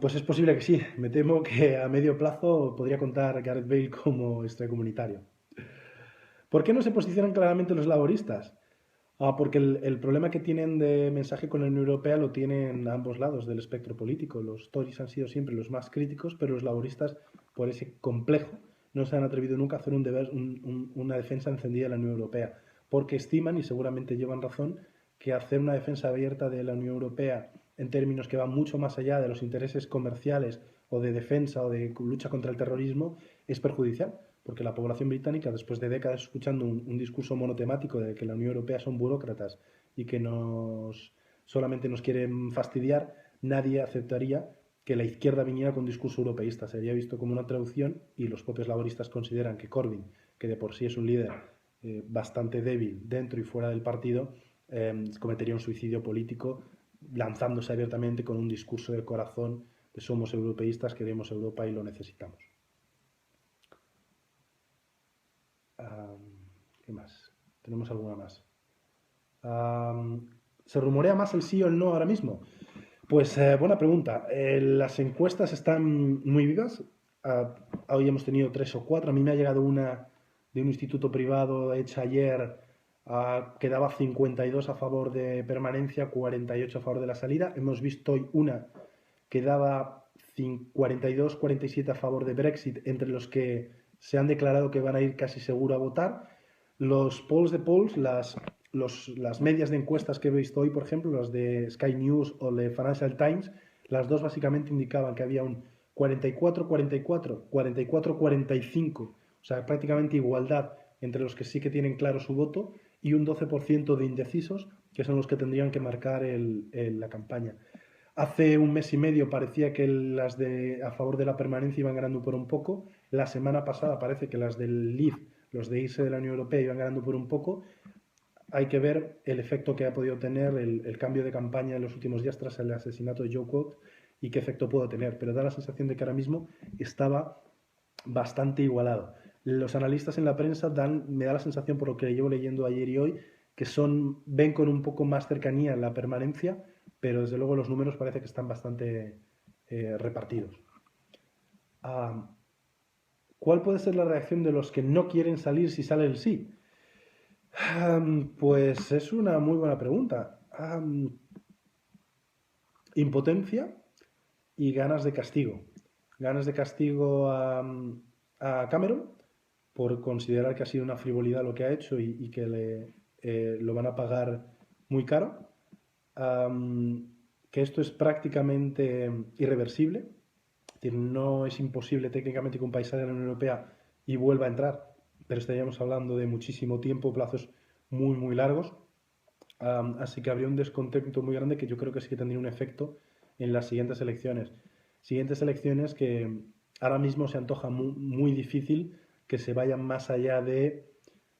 Pues es posible que sí. Me temo que a medio plazo podría contar Gareth Bale como extracomunitario. ¿Por qué no se posicionan claramente los laboristas? Porque el problema que tienen de mensaje con la Unión Europea lo tienen a ambos lados del espectro político. Los Tories han sido siempre los más críticos, pero los laboristas, por ese complejo, no se han atrevido nunca a hacer una defensa encendida de la Unión Europea, porque estiman, y seguramente llevan razón, que hacer una defensa abierta de la Unión Europea en términos que van mucho más allá de los intereses comerciales o de defensa o de lucha contra el terrorismo es perjudicial, porque la población británica, después de décadas escuchando un discurso monotemático de que la Unión Europea son burócratas y que solamente nos quieren fastidiar, nadie aceptaría que la izquierda viniera con un discurso europeísta. Sería visto como una traducción y los propios laboristas consideran que Corbyn, que de por sí es un líder bastante débil dentro y fuera del partido, cometería un suicidio político lanzándose abiertamente con un discurso del corazón de somos europeístas, queremos Europa y lo necesitamos. ¿Qué más? Tenemos alguna más. ¿Se rumorea más el sí o el no ahora mismo? Pues buena pregunta. Las encuestas están muy vivas. Hoy hemos tenido 3 o 4. A mí me ha llegado una de un instituto privado hecha ayer que daba 52 a favor de permanencia, 48 a favor de la salida. Hemos visto hoy una que daba 42, 47 a favor de Brexit, entre los que se han declarado que van a ir casi seguro a votar. Los polls, las medias de encuestas que he visto hoy, por ejemplo, las de Sky News o de Financial Times, las dos básicamente indicaban que había un 44-44, 44-45, o sea, prácticamente igualdad entre los que sí que tienen claro su voto y un 12% de indecisos, que son los que tendrían que marcar la campaña. Hace un mes y medio parecía que las a favor de la permanencia iban ganando por un poco. La semana pasada parece que las del Leave, los de irse de la Unión Europea, iban ganando por un poco. hay que ver el efecto que ha podido tener el cambio de campaña en los últimos días tras el asesinato de Joe Quote y qué efecto pudo tener. Pero da la sensación de que ahora mismo estaba bastante igualado. Los analistas en la prensa me da la sensación, por lo que llevo leyendo ayer y hoy, que ven con un poco más cercanía la permanencia, pero desde luego los números parece que están bastante repartidos. Ah, ¿Cuál puede ser la reacción de los que no quieren salir si sale el sí? Pues es una muy buena pregunta. Impotencia y ganas de castigo. Ganas de castigo a Cameron por considerar que ha sido una frivolidad lo que ha hecho y que lo van a pagar muy caro. Que esto es prácticamente irreversible. Es decir, no es imposible técnicamente que un país salga de la Unión Europea y vuelva a entrar, pero estaríamos hablando de muchísimo tiempo, plazos muy, muy largos. Así que habría un descontento muy grande que yo creo que sí que tendría un efecto en las siguientes elecciones. Siguientes elecciones que ahora mismo se antoja muy, muy difícil que se vayan más allá de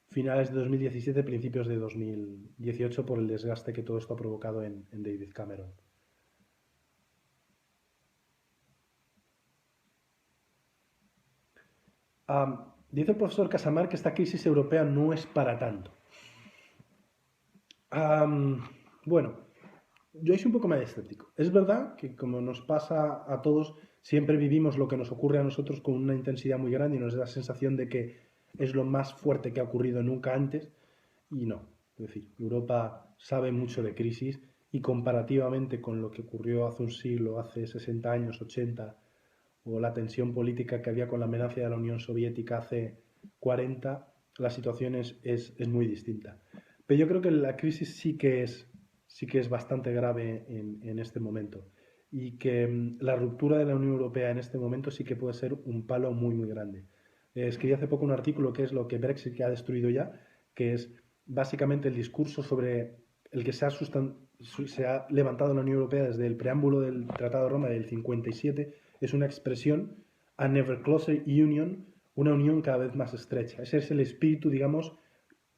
finales de 2017, principios de 2018 por el desgaste que todo esto ha provocado en David Cameron. Dice el profesor Casamar que esta crisis europea no es para tanto. Bueno, yo soy un poco más escéptico. Es verdad que como nos pasa a todos, siempre vivimos lo que nos ocurre a nosotros con una intensidad muy grande y nos da la sensación de que es lo más fuerte que ha ocurrido nunca antes. Y no. Es decir, Europa sabe mucho de crisis y comparativamente con lo que ocurrió hace un siglo, hace 60 años, 80, o la tensión política que había con la amenaza de la Unión Soviética hace 40, la situación es muy distinta. Pero yo creo que la crisis sí que es bastante grave en este momento y que la ruptura de la Unión Europea en este momento sí que puede ser un palo muy, muy grande. Escribí hace poco un artículo que es lo que Brexit que ha destruido ya, que es básicamente el discurso sobre el que se ha levantado en la Unión Europea desde el preámbulo del Tratado de Roma del 57, es una expresión a never closer union, una unión cada vez más estrecha. Ese es el espíritu, digamos,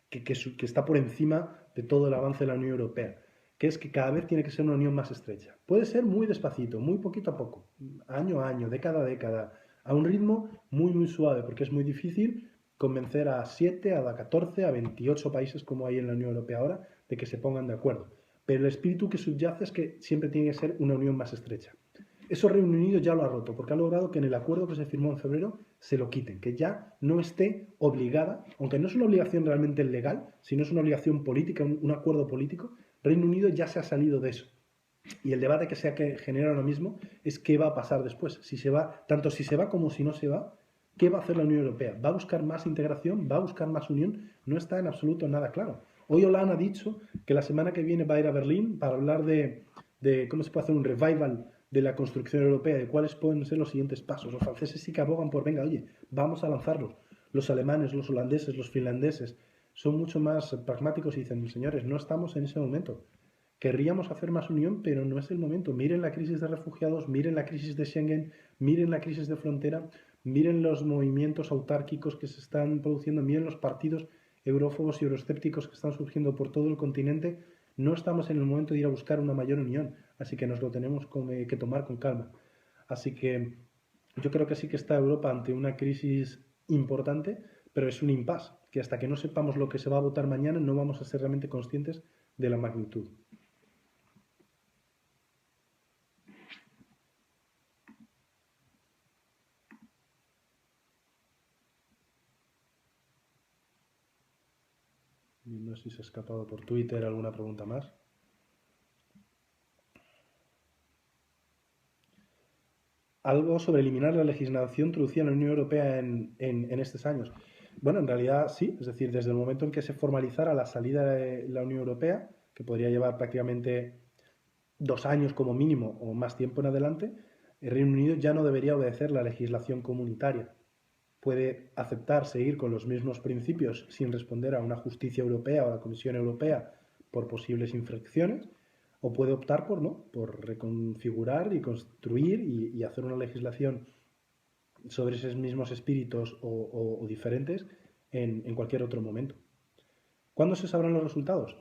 que está por encima de todo el avance de la Unión Europea, que es que cada vez tiene que ser una unión más estrecha. Puede ser muy despacito, muy poquito a poco, año a año, década a década, a un ritmo muy, muy suave, porque es muy difícil convencer a 7, a 14, a 28 países como hay en la Unión Europea ahora de que se pongan de acuerdo. Pero el espíritu que subyace es que siempre tiene que ser una unión más estrecha. Eso Reino Unido ya lo ha roto, porque ha logrado que en el acuerdo que se firmó en febrero se lo quiten, que ya no esté obligada, aunque no es una obligación realmente legal, sino es una obligación política, un acuerdo político, Reino Unido ya se ha salido de eso. Y el debate que se genera ahora mismo es qué va a pasar después. Si se va, tanto si se va como si no se va, ¿qué va a hacer la Unión Europea? ¿Va a buscar más integración? ¿Va a buscar más unión? No está en absoluto nada claro. Hoy Hollande ha dicho que la semana que viene va a ir a Berlín para hablar de cómo se puede hacer un revival de la construcción europea, de cuáles pueden ser los siguientes pasos. Los franceses sí que abogan por, venga, oye, vamos a lanzarlos. Los alemanes, los holandeses, los finlandeses son mucho más pragmáticos y dicen, señores, no estamos en ese momento. Querríamos hacer más unión, pero no es el momento. Miren la crisis de refugiados, miren la crisis de Schengen, miren la crisis de frontera, miren los movimientos autárquicos que se están produciendo, miren los partidos eurófobos y euroescépticos que están surgiendo por todo el continente. No estamos en el momento de ir a buscar una mayor unión, así que nos lo tenemos que tomar con calma. Así que yo creo que sí que está Europa ante una crisis importante, pero es un impasse, que hasta que no sepamos lo que se va a votar mañana no vamos a ser realmente conscientes de la magnitud. No sé si se ha escapado por Twitter alguna pregunta más. Algo sobre eliminar la legislación introducida en la Unión Europea en estos años. Bueno, en realidad sí, es decir, desde el momento en que se formalizara la salida de la Unión Europea, que podría llevar prácticamente 2 años como mínimo o más tiempo en adelante, el Reino Unido ya no debería obedecer la legislación comunitaria. Puede aceptar seguir con los mismos principios sin responder a una justicia europea o a la Comisión Europea por posibles infracciones, o puede optar por reconfigurar y construir y hacer una legislación sobre esos mismos espíritus o diferentes en cualquier otro momento. ¿Cuándo se sabrán los resultados?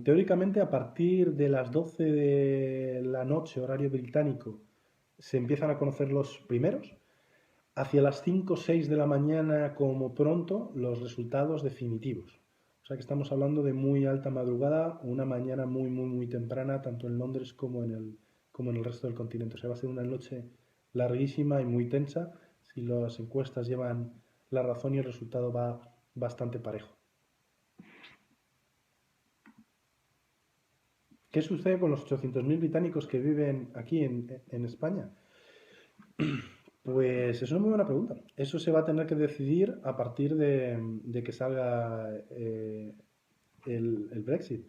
Teóricamente, a partir de las 12 de la noche, horario británico, se empiezan a conocer los primeros. Hacia las 5 o 6 de la mañana, como pronto, los resultados definitivos. O sea que estamos hablando de muy alta madrugada, una mañana muy, muy, muy temprana, tanto en Londres como en el resto del continente. O sea, va a ser una noche larguísima y muy tensa si las encuestas llevan la razón y el resultado va bastante parejo. ¿Qué sucede con los 800.000 británicos que viven aquí en España? Pues es una muy buena pregunta. Eso se va a tener que decidir a partir de que salga el Brexit.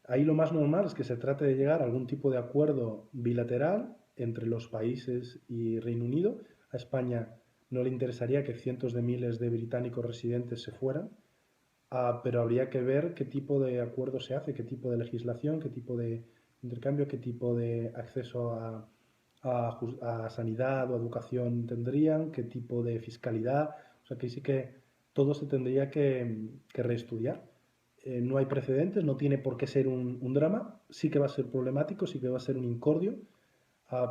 Ahí lo más normal es que se trate de llegar a algún tipo de acuerdo bilateral entre los países y Reino Unido. A España no le interesaría que cientos de miles de británicos residentes se fueran, pero habría que ver qué tipo de acuerdo se hace, qué tipo de legislación, qué tipo de intercambio, qué tipo de acceso a sanidad o educación tendrían, qué tipo de fiscalidad. O sea que sí que todo se tendría que reestudiar. No hay precedentes, no tiene por qué ser un drama, sí que va a ser problemático, sí que va a ser un incordio,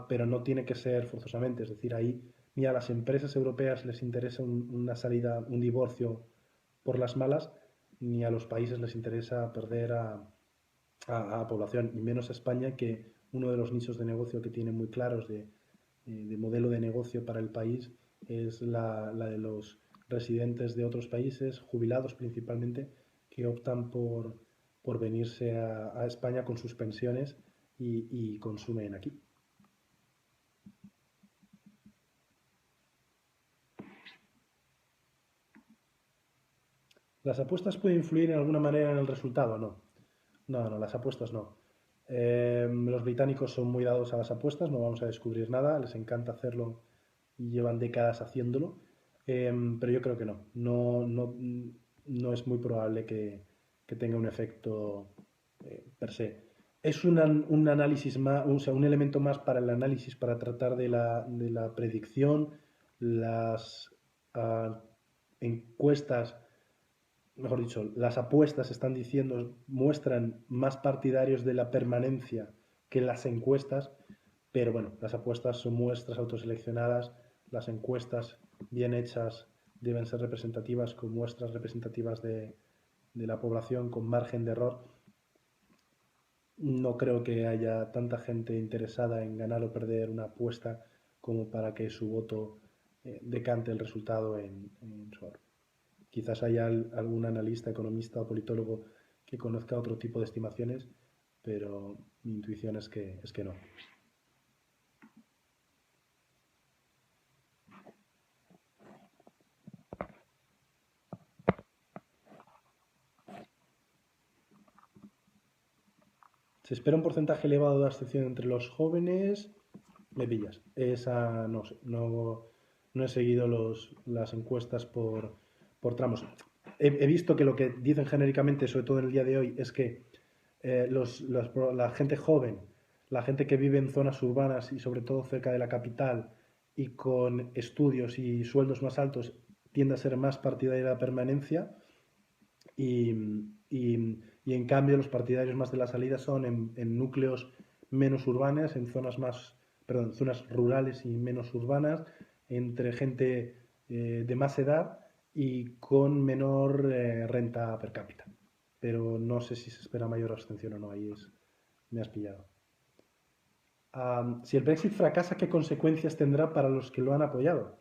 pero no tiene que ser forzosamente. Es decir, ahí ni a las empresas europeas les interesa una salida, un divorcio por las malas, ni a los países les interesa perder a población, y menos a España, que uno de los nichos de negocio que tiene muy claros de modelo de negocio para el país es la de los residentes de otros países, jubilados principalmente, que optan por venirse a España con sus pensiones y consumen aquí. ¿Las apuestas pueden influir en alguna manera en el resultado? No. No, no, las apuestas no. Los británicos son muy dados a las apuestas, no vamos a descubrir nada, les encanta hacerlo y llevan décadas haciéndolo, pero yo creo que no. No es muy probable que tenga un efecto per se. Es un análisis más, o sea, un elemento más para el análisis, para tratar de la predicción. Las encuestas, mejor dicho, las apuestas están diciendo, muestran más partidarios de la permanencia que las encuestas, pero bueno, las apuestas son muestras autoseleccionadas, las encuestas bien hechas deben ser representativas, con muestras representativas de la población, con margen de error. No creo que haya tanta gente interesada en ganar o perder una apuesta como para que su voto decante el resultado en su favor. Quizás haya algún analista, economista o politólogo que conozca otro tipo de estimaciones, pero mi intuición es que no. Se espera un porcentaje elevado de abstención entre los jóvenes. Me pillas. Esa no sé. No he seguido las encuestas por tramos. He visto que lo que dicen genéricamente, sobre todo en el día de hoy, es que la gente joven, la gente que vive en zonas urbanas y sobre todo cerca de la capital y con estudios y sueldos más altos, tiende a ser más partidaria de la permanencia y, y en cambio los partidarios más de la salida son en núcleos menos urbanas, en zonas más, perdón, zonas rurales y menos urbanas, entre gente de más edad y con menor renta per cápita. Pero no sé si se espera mayor abstención o no, me has pillado. Si el Brexit fracasa, ¿qué consecuencias tendrá para los que lo han apoyado?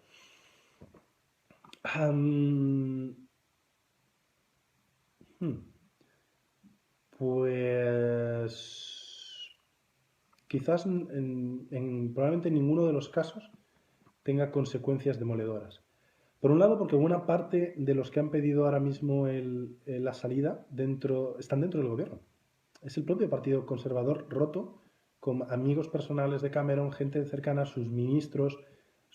Um, hmm, pues quizás probablemente en ninguno de los casos tenga consecuencias demoledoras. Por un lado, porque buena parte de los que han pedido ahora mismo la salida están dentro del gobierno. Es el propio Partido Conservador roto, con amigos personales de Cameron, gente cercana, sus ministros,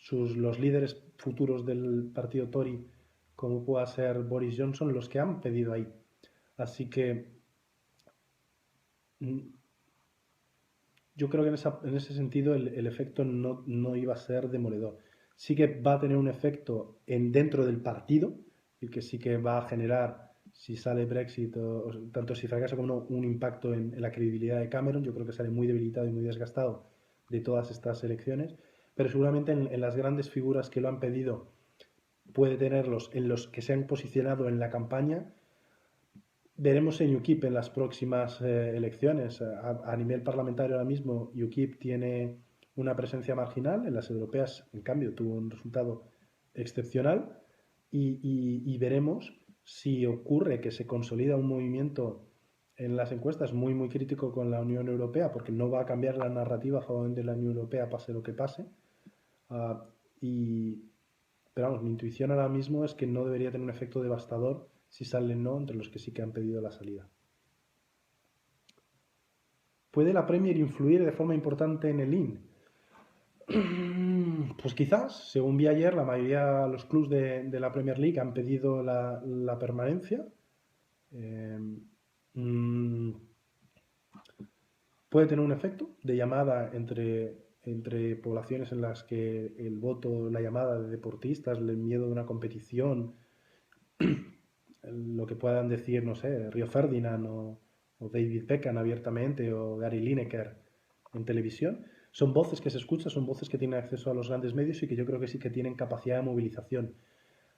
los líderes futuros del partido Tory, como pueda ser Boris Johnson, los que han pedido ahí. Así que yo creo que en ese sentido el efecto no iba a ser demoledor. Sí que va a tener un efecto dentro del partido, y que sí que va a generar si sale Brexit, tanto si fracasa como no, un impacto en la credibilidad de Cameron. Yo creo que sale muy debilitado y muy desgastado de todas estas elecciones, pero seguramente en las grandes figuras que lo han pedido puede tenerlos en los que se han posicionado en la campaña. Veremos en UKIP en las próximas elecciones. A nivel parlamentario ahora mismo, UKIP tiene una presencia marginal. En las europeas, en cambio, tuvo un resultado excepcional. Y veremos si ocurre que se consolida un movimiento en las encuestas muy, muy crítico con la Unión Europea, porque no va a cambiar la narrativa a favor de la Unión Europea, pase lo que pase. Uh, y, pero vamos, mi intuición ahora mismo es que no debería tener un efecto devastador si salen no entre los que sí que han pedido la salida. ¿Puede la Premier influir de forma importante en el IN? Pues quizás, según vi ayer, la mayoría de los clubes de la Premier League han pedido la permanencia. Eh, mm, puede tener un efecto de llamada entre poblaciones en las que el voto, la llamada de deportistas, el miedo de una competición, lo que puedan decir, no sé, Río Ferdinand o David Beckham abiertamente o Gary Lineker en televisión, son voces que se escuchan, son voces que tienen acceso a los grandes medios y que yo creo que sí que tienen capacidad de movilización.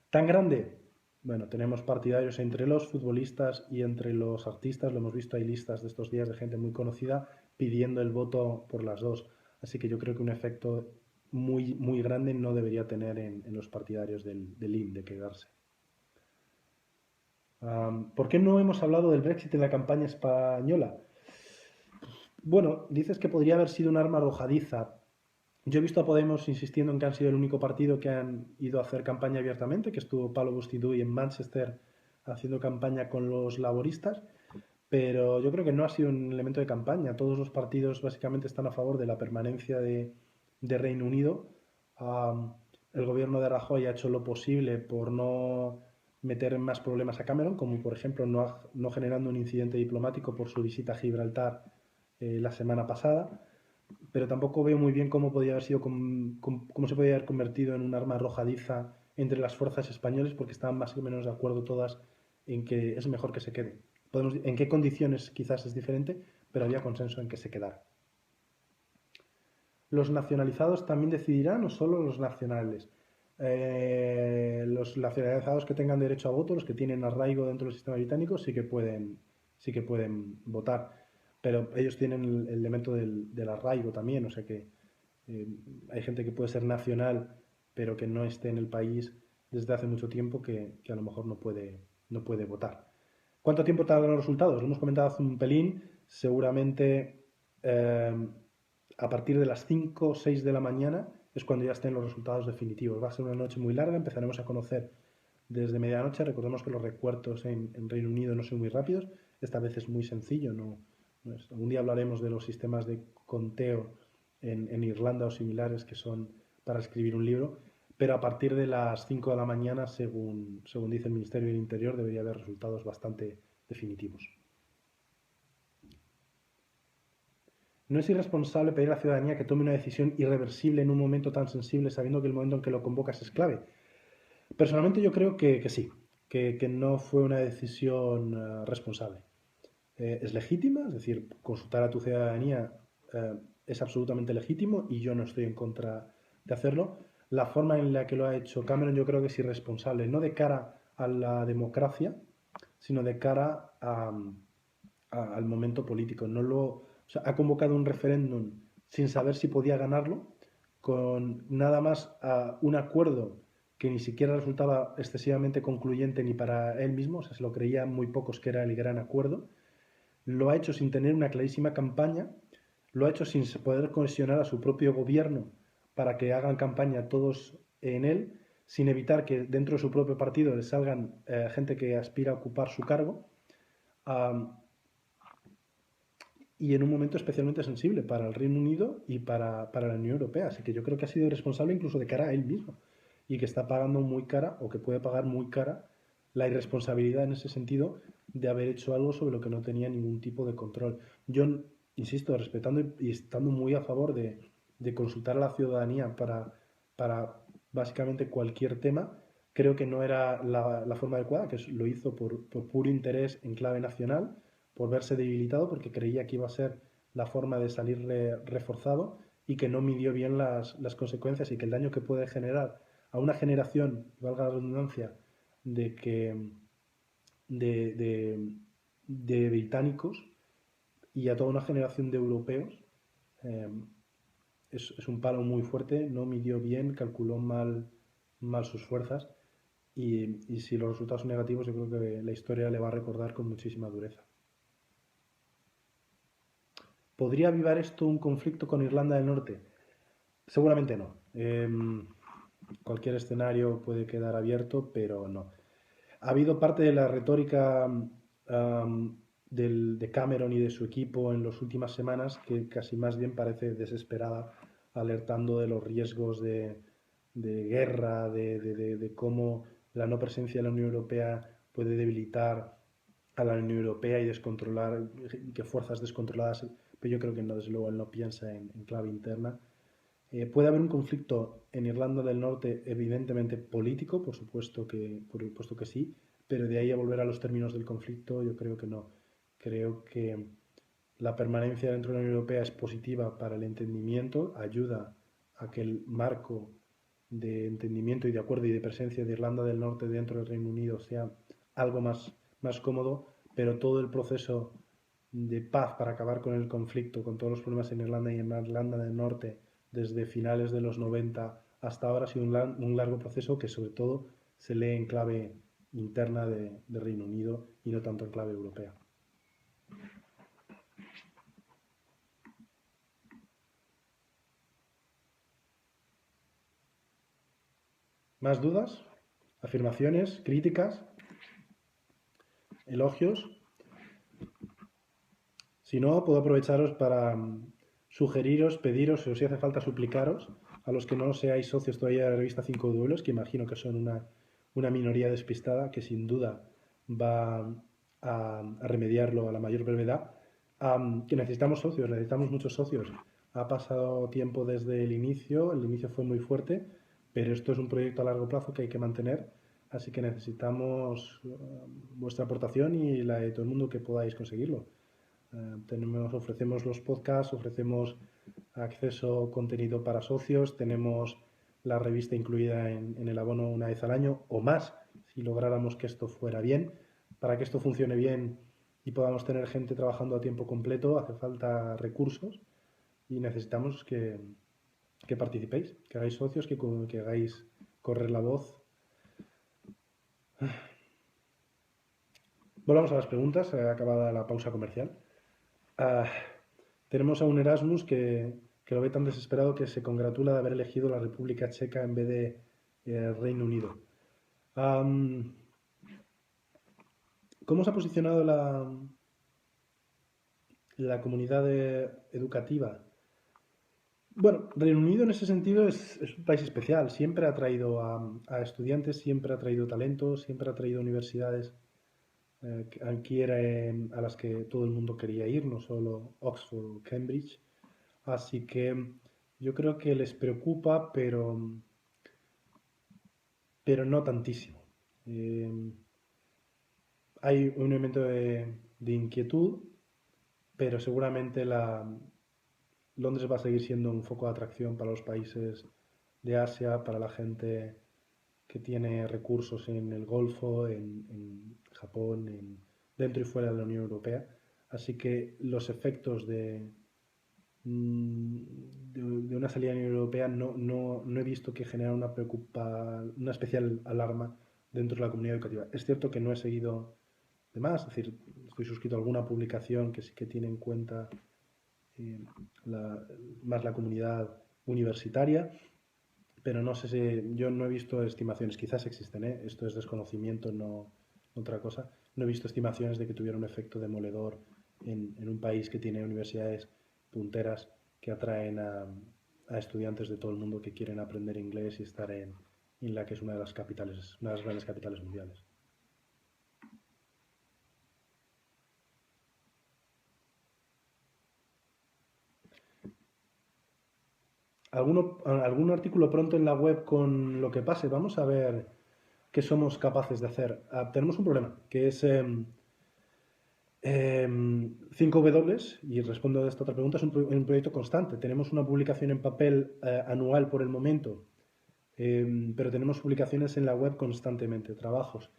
¿Tan grande? Bueno, tenemos partidarios entre los futbolistas y entre los artistas, lo hemos visto, hay listas de estos días de gente muy conocida pidiendo el voto por las dos. Así que yo creo que un efecto muy, muy grande no debería tener en los partidarios del IN de quedarse. ¿Por qué no hemos hablado del Brexit en la campaña española? Bueno, dices que podría haber sido un arma arrojadiza. Yo he visto a Podemos insistiendo en que han sido el único partido que han ido a hacer campaña abiertamente, que estuvo Pablo Bostidoy en Manchester haciendo campaña con los laboristas, pero yo creo que no ha sido un elemento de campaña. Todos los partidos básicamente están a favor de la permanencia de Reino Unido. El gobierno de Rajoy ha hecho lo posible por no meter en más problemas a Cameron, como por ejemplo no generando un incidente diplomático por su visita a Gibraltar la semana pasada, pero tampoco veo muy bien cómo podía haber sido, cómo se podía haber convertido en un arma arrojadiza entre las fuerzas españoles, porque estaban más o menos de acuerdo todas en que es mejor que se quede. En qué condiciones quizás es diferente, pero había consenso en que se quedara. ¿Los nacionalizados también decidirán o solo los nacionales? Los nacionalizados que tengan derecho a voto, los que tienen arraigo dentro del sistema británico, sí que pueden votar, pero ellos tienen el elemento del arraigo también, o sea que hay gente que puede ser nacional pero que no esté en el país desde hace mucho tiempo que a lo mejor no puede votar. ¿Cuánto tiempo tardan los resultados? Lo hemos comentado hace un pelín, seguramente a partir de las 5 o 6 de la mañana es cuando ya estén los resultados definitivos. Va a ser una noche muy larga, empezaremos a conocer desde medianoche. Recordemos que los recuentos en Reino Unido no son muy rápidos, esta vez es muy sencillo. Un día hablaremos de los sistemas de conteo en Irlanda o similares que son para escribir un libro, pero a partir de las 5 de la mañana, según dice el Ministerio del Interior, debería haber resultados bastante definitivos. No es irresponsable pedir a la ciudadanía que tome una decisión irreversible en un momento tan sensible, sabiendo que el momento en que lo convocas es clave. Personalmente yo creo que sí, que no fue una decisión responsable. Es legítima, es decir, consultar a tu ciudadanía es absolutamente legítimo y yo no estoy en contra de hacerlo. La forma en la que lo ha hecho Cameron yo creo que es irresponsable, no de cara a la democracia, sino de cara al momento político. O sea, ha convocado un referéndum sin saber si podía ganarlo, con nada más un acuerdo que ni siquiera resultaba excesivamente concluyente ni para él mismo, o sea, se lo creían muy pocos que era el gran acuerdo. Lo ha hecho sin tener una clarísima campaña, lo ha hecho sin poder cohesionar a su propio gobierno para que hagan campaña todos en él, sin evitar que dentro de su propio partido le salgan gente que aspira a ocupar su cargo, y en un momento especialmente sensible para el Reino Unido y para la Unión Europea. Así que yo creo que ha sido irresponsable incluso de cara a él mismo y que está pagando muy cara o que puede pagar muy cara la irresponsabilidad en ese sentido de haber hecho algo sobre lo que no tenía ningún tipo de control. Yo, insisto, respetando y estando muy a favor de consultar a la ciudadanía para básicamente cualquier tema, creo que no era la forma adecuada, que lo hizo por puro interés en clave nacional, por verse debilitado, porque creía que iba a ser la forma de salir reforzado y que no midió bien las consecuencias y que el daño que puede generar a una generación, valga la redundancia, de que de británicos y a toda una generación de europeos eh, es un palo muy fuerte, no midió bien, calculó mal sus fuerzas y si los resultados son negativos yo creo que la historia le va a recordar con muchísima dureza. ¿Podría avivar esto un conflicto con Irlanda del Norte? Seguramente no. Cualquier escenario puede quedar abierto, pero no. Ha habido parte de la retórica de Cameron y de su equipo en las últimas semanas que casi más bien parece desesperada, alertando de los riesgos de guerra, de cómo la no presencia de la Unión Europea puede debilitar a la Unión Europea y descontrolar, que fuerzas descontroladas, pero yo creo que no, desde luego él no piensa en clave interna. Puede haber un conflicto en Irlanda del Norte, evidentemente político, por supuesto que sí, pero de ahí a volver a los términos del conflicto, yo creo que no. Creo que la permanencia dentro de la Unión Europea es positiva para el entendimiento, ayuda a que el marco de entendimiento y de acuerdo y de presencia de Irlanda del Norte dentro del Reino Unido sea algo más cómodo, pero todo el proceso de paz para acabar con el conflicto, con todos los problemas en Irlanda y en Irlanda del Norte, desde finales de los 90 hasta ahora, ha sido un largo proceso que sobre todo se lee en clave interna de Reino Unido y no tanto en clave europea. ¿Más dudas? ¿Afirmaciones? ¿Críticas? ¿Elogios? Si no, puedo aprovecharos para sugeriros, pediros, o si hace falta suplicaros, a los que no seáis socios todavía de la revista Cinco Duelos, que imagino que son una minoría despistada que sin duda va a remediarlo a la mayor brevedad, que necesitamos socios, necesitamos muchos socios. Ha pasado tiempo desde el inicio fue muy fuerte, pero esto es un proyecto a largo plazo que hay que mantener, así que necesitamos vuestra aportación y la de todo el mundo que podáis conseguirlo. Ofrecemos los podcasts, ofrecemos acceso a contenido para socios, tenemos la revista incluida en el abono una vez al año o más, si lográramos que esto fuera bien. Para que esto funcione bien y podamos tener gente trabajando a tiempo completo, hace falta recursos y necesitamos que participéis, que hagáis socios, que hagáis correr la voz. Volvamos a las preguntas, acabada la pausa comercial. Tenemos a un Erasmus que lo ve tan desesperado que se congratula de haber elegido la República Checa en vez de Reino Unido. ¿Cómo se ha posicionado la comunidad educativa? Bueno, Reino Unido en ese sentido es un país especial. Siempre ha traído a estudiantes, siempre ha traído talento, siempre ha traído universidades aquí era a las que todo el mundo quería ir, no solo Oxford o Cambridge. Así que yo creo que les preocupa, pero no tantísimo. Hay un elemento de inquietud, pero seguramente Londres va a seguir siendo un foco de atracción para los países de Asia, para la gente que tiene recursos en el Golfo, en Japón, dentro y fuera de la Unión Europea. Así que los efectos de una salida de la Unión Europea no he visto que genera una especial alarma dentro de la comunidad educativa. Es cierto que no he seguido de más, es decir, estoy suscrito a alguna publicación que sí que tiene en cuenta eh, más la comunidad universitaria, pero no sé si yo no he visto estimaciones, quizás existen, ¿eh? Esto es desconocimiento, no otra cosa. No he visto estimaciones de que tuviera un efecto demoledor en un país que tiene universidades punteras que atraen a estudiantes de todo el mundo que quieren aprender inglés y estar en la que es una de las capitales, una de las grandes capitales mundiales. ¿Algún artículo pronto en la web con lo que pase? Vamos a ver. ¿Qué somos capaces de hacer? Tenemos un problema, que es 5W, y respondo a esta otra pregunta, es un proyecto constante. Tenemos una publicación en papel anual por el momento, pero tenemos publicaciones en la web constantemente, trabajos.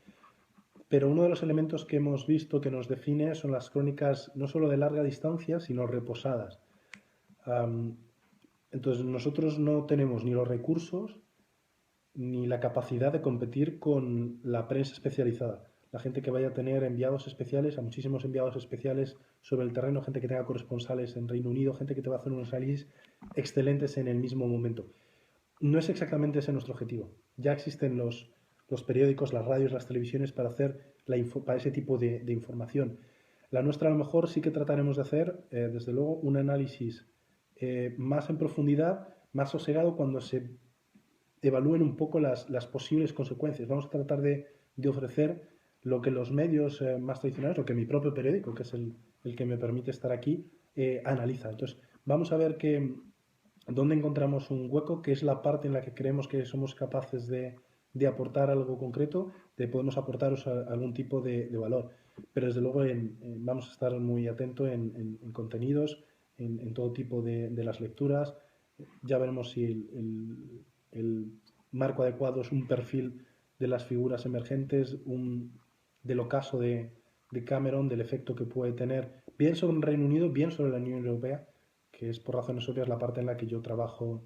Pero uno de los elementos que hemos visto que nos define son las crónicas no solo de larga distancia, sino reposadas. Entonces nosotros no tenemos ni los recursos ni la capacidad de competir con la prensa especializada. La gente que vaya a tener enviados especiales, a muchísimos enviados especiales sobre el terreno, gente que tenga corresponsales en Reino Unido, gente que te va a hacer unos análisis excelentes en el mismo momento. No es exactamente ese nuestro objetivo. Ya existen los periódicos, las radios, las televisiones para hacer para ese tipo de información. La nuestra a lo mejor sí que trataremos de hacer, desde luego, un análisis más en profundidad, más sosegado cuando se evalúen un poco las posibles consecuencias. Vamos a tratar de ofrecer lo que los medios más tradicionales, lo que mi propio periódico, que es el que me permite estar aquí, analiza. Entonces, vamos a ver dónde encontramos un hueco, que es la parte en la que creemos que somos capaces de aportar algo concreto, de podemos aportaros algún tipo de valor. Pero desde luego vamos a estar muy atentos en contenidos, en todo tipo de las lecturas. Ya veremos si el marco adecuado es un perfil de las figuras emergentes, del ocaso de Cameron, del efecto que puede tener, bien sobre el Reino Unido, bien sobre la Unión Europea, que es por razones obvias la parte en la que yo trabajo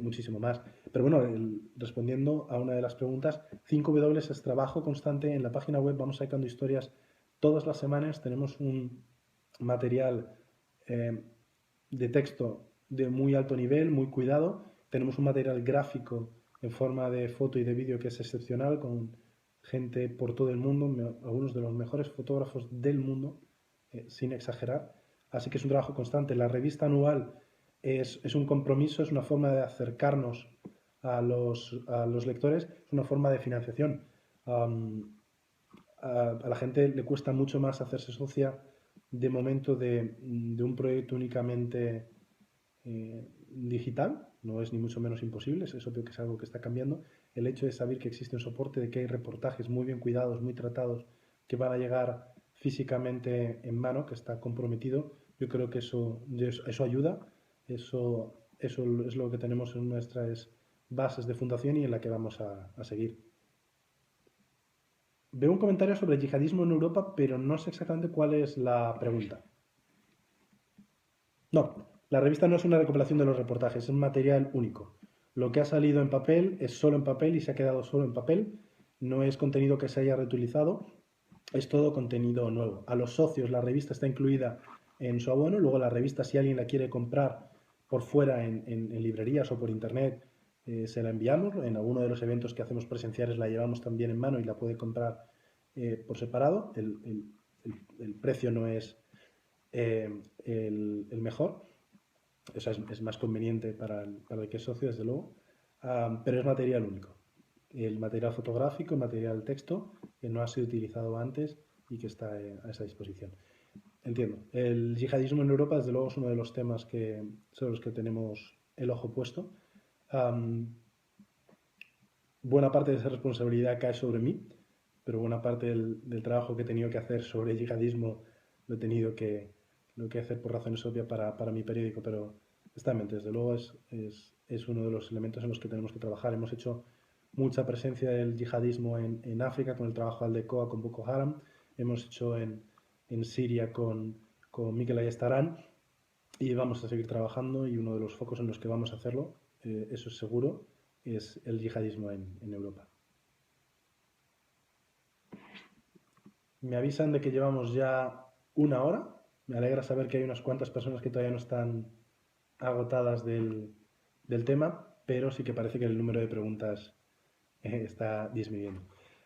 muchísimo más. Pero bueno, respondiendo a una de las preguntas, 5W es trabajo constante. En la página web vamos sacando historias todas las semanas. Tenemos un material de texto de muy alto nivel, muy cuidado. Tenemos un material gráfico en forma de foto y de vídeo que es excepcional, con gente por todo el mundo, algunos de los mejores fotógrafos del mundo, sin exagerar. Así que es un trabajo constante. La revista anual es un compromiso, es una forma de acercarnos a los lectores, es una forma de financiación. A la gente le cuesta mucho más hacerse socia de momento de un proyecto únicamente digital, no es ni mucho menos imposible, es obvio que es algo que está cambiando. El hecho de saber que existe un soporte, de que hay reportajes muy bien cuidados, muy tratados, que van a llegar físicamente en mano, que está comprometido, yo creo que eso ayuda, eso es lo que tenemos en nuestras bases de fundación y en la que vamos a seguir. Veo un comentario sobre el yihadismo en Europa, pero no sé exactamente cuál es la pregunta. No, la revista no es una recopilación de los reportajes, es un material único. Lo que ha salido en papel es solo en papel y se ha quedado solo en papel. No es contenido que se haya reutilizado, es todo contenido nuevo. A los socios la revista está incluida en su abono, luego la revista si alguien la quiere comprar por fuera en librerías o por internet, se la enviamos. En alguno de los eventos que hacemos presenciales la llevamos también en mano y la puede comprar por separado. El precio no es el mejor, o sea, es más conveniente para el que es socio, desde luego, pero es material único. El material fotográfico, el material texto, que no ha sido utilizado antes y que está a esa disposición. Entiendo. El yihadismo en Europa, desde luego, es uno de los temas sobre los que tenemos el ojo puesto. Buena parte de esa responsabilidad cae sobre mí, pero buena parte del trabajo que he tenido que hacer sobre el yihadismo lo he tenido que hacer por razones obvias para mi periódico, pero está en mente, desde luego es uno de los elementos en los que tenemos que trabajar. Hemos hecho mucha presencia del yihadismo en África con el trabajo al Aldecoa con Boko Haram, hemos hecho en Siria con Mikel Ayestarán y vamos a seguir trabajando y uno de los focos en los que vamos a hacerlo, eso es seguro, es el yihadismo en Europa. Me avisan de que llevamos ya una hora. Me alegra saber que hay unas cuantas personas que todavía no están agotadas del tema, pero sí que parece que el número de preguntas está disminuyendo.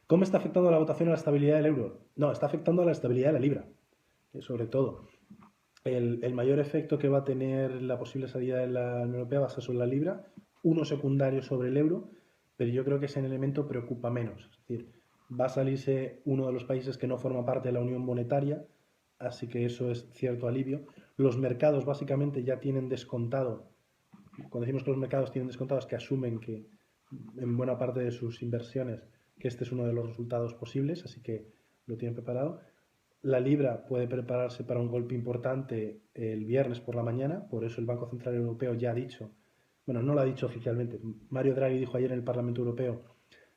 ¿Cómo está afectando la votación a la estabilidad del euro? No, está afectando a la estabilidad de la libra, sobre todo. El mayor efecto que va a tener la posible salida de la Unión Europea va a ser sobre la libra, uno secundario sobre el euro, pero yo creo que ese elemento preocupa menos. Es decir, va a salirse uno de los países que no forma parte de la Unión Monetaria, así que eso es cierto alivio. Los mercados básicamente ya tienen descontado, cuando decimos que los mercados tienen descontados, que asumen que en buena parte de sus inversiones que este es uno de los resultados posibles, así que lo tienen preparado. La libra puede prepararse para un golpe importante el viernes por la mañana, por eso el Banco Central Europeo ya ha dicho, bueno, no lo ha dicho oficialmente, Mario Draghi dijo ayer en el Parlamento Europeo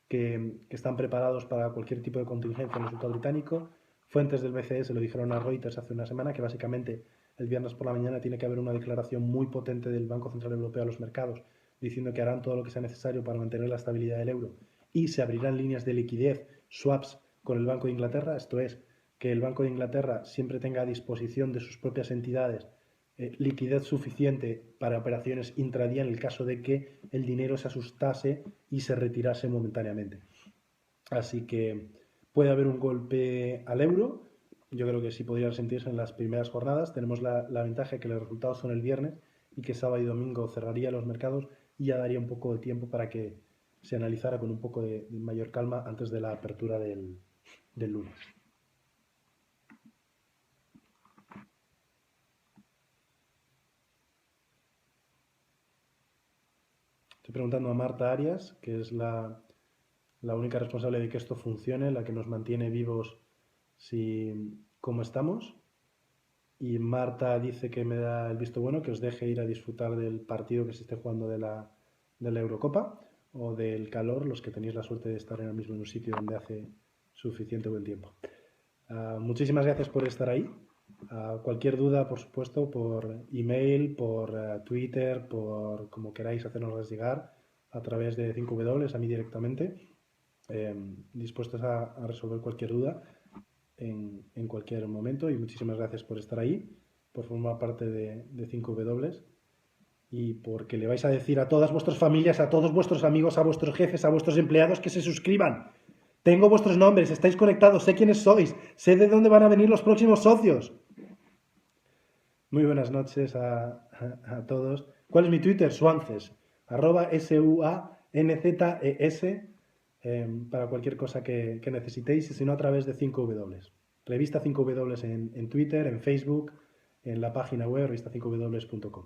que están preparados para cualquier tipo de contingencia en el resultado británico. Fuentes del BCE se lo dijeron a Reuters hace una semana, que básicamente el viernes por la mañana tiene que haber una declaración muy potente del Banco Central Europeo a los mercados, diciendo que harán todo lo que sea necesario para mantener la estabilidad del euro y se abrirán líneas de liquidez, swaps, con el Banco de Inglaterra, esto es, que el Banco de Inglaterra siempre tenga a disposición de sus propias entidades liquidez suficiente para operaciones intradía en el caso de que el dinero se asustase y se retirase momentáneamente. Así que puede haber un golpe al euro. Yo creo que sí podría sentirse en las primeras jornadas. Tenemos la ventaja de que los resultados son el viernes y que sábado y domingo cerraría los mercados y ya daría un poco de tiempo para que se analizara con un poco de mayor calma antes de la apertura del lunes. Estoy preguntando a Marta Arias, que es la única responsable de que esto funcione, la que nos mantiene vivos como estamos. Y Marta dice que me da el visto bueno, que os deje ir a disfrutar del partido que se esté jugando de la Eurocopa o del calor, los que tenéis la suerte de estar en el mismo sitio donde hace suficiente buen tiempo. Muchísimas gracias por estar ahí. Cualquier duda, por supuesto, por email, por Twitter, por como queráis hacernos llegar a través de 5W, a mí directamente. Dispuestos a resolver cualquier duda en cualquier momento y muchísimas gracias por estar ahí, por formar parte de 5W y porque le vais a decir a todas vuestras familias, a todos vuestros amigos, a vuestros jefes, a vuestros empleados que se suscriban. Tengo vuestros nombres, estáis conectados, sé quiénes sois, sé de dónde van a venir los próximos socios. Muy buenas noches a todos. ¿Cuál es mi Twitter? Suances, @SUANZES, para cualquier cosa que necesitéis, y si no a través de 5W. Revista 5W en Twitter, en Facebook, en la página web revista5w.com.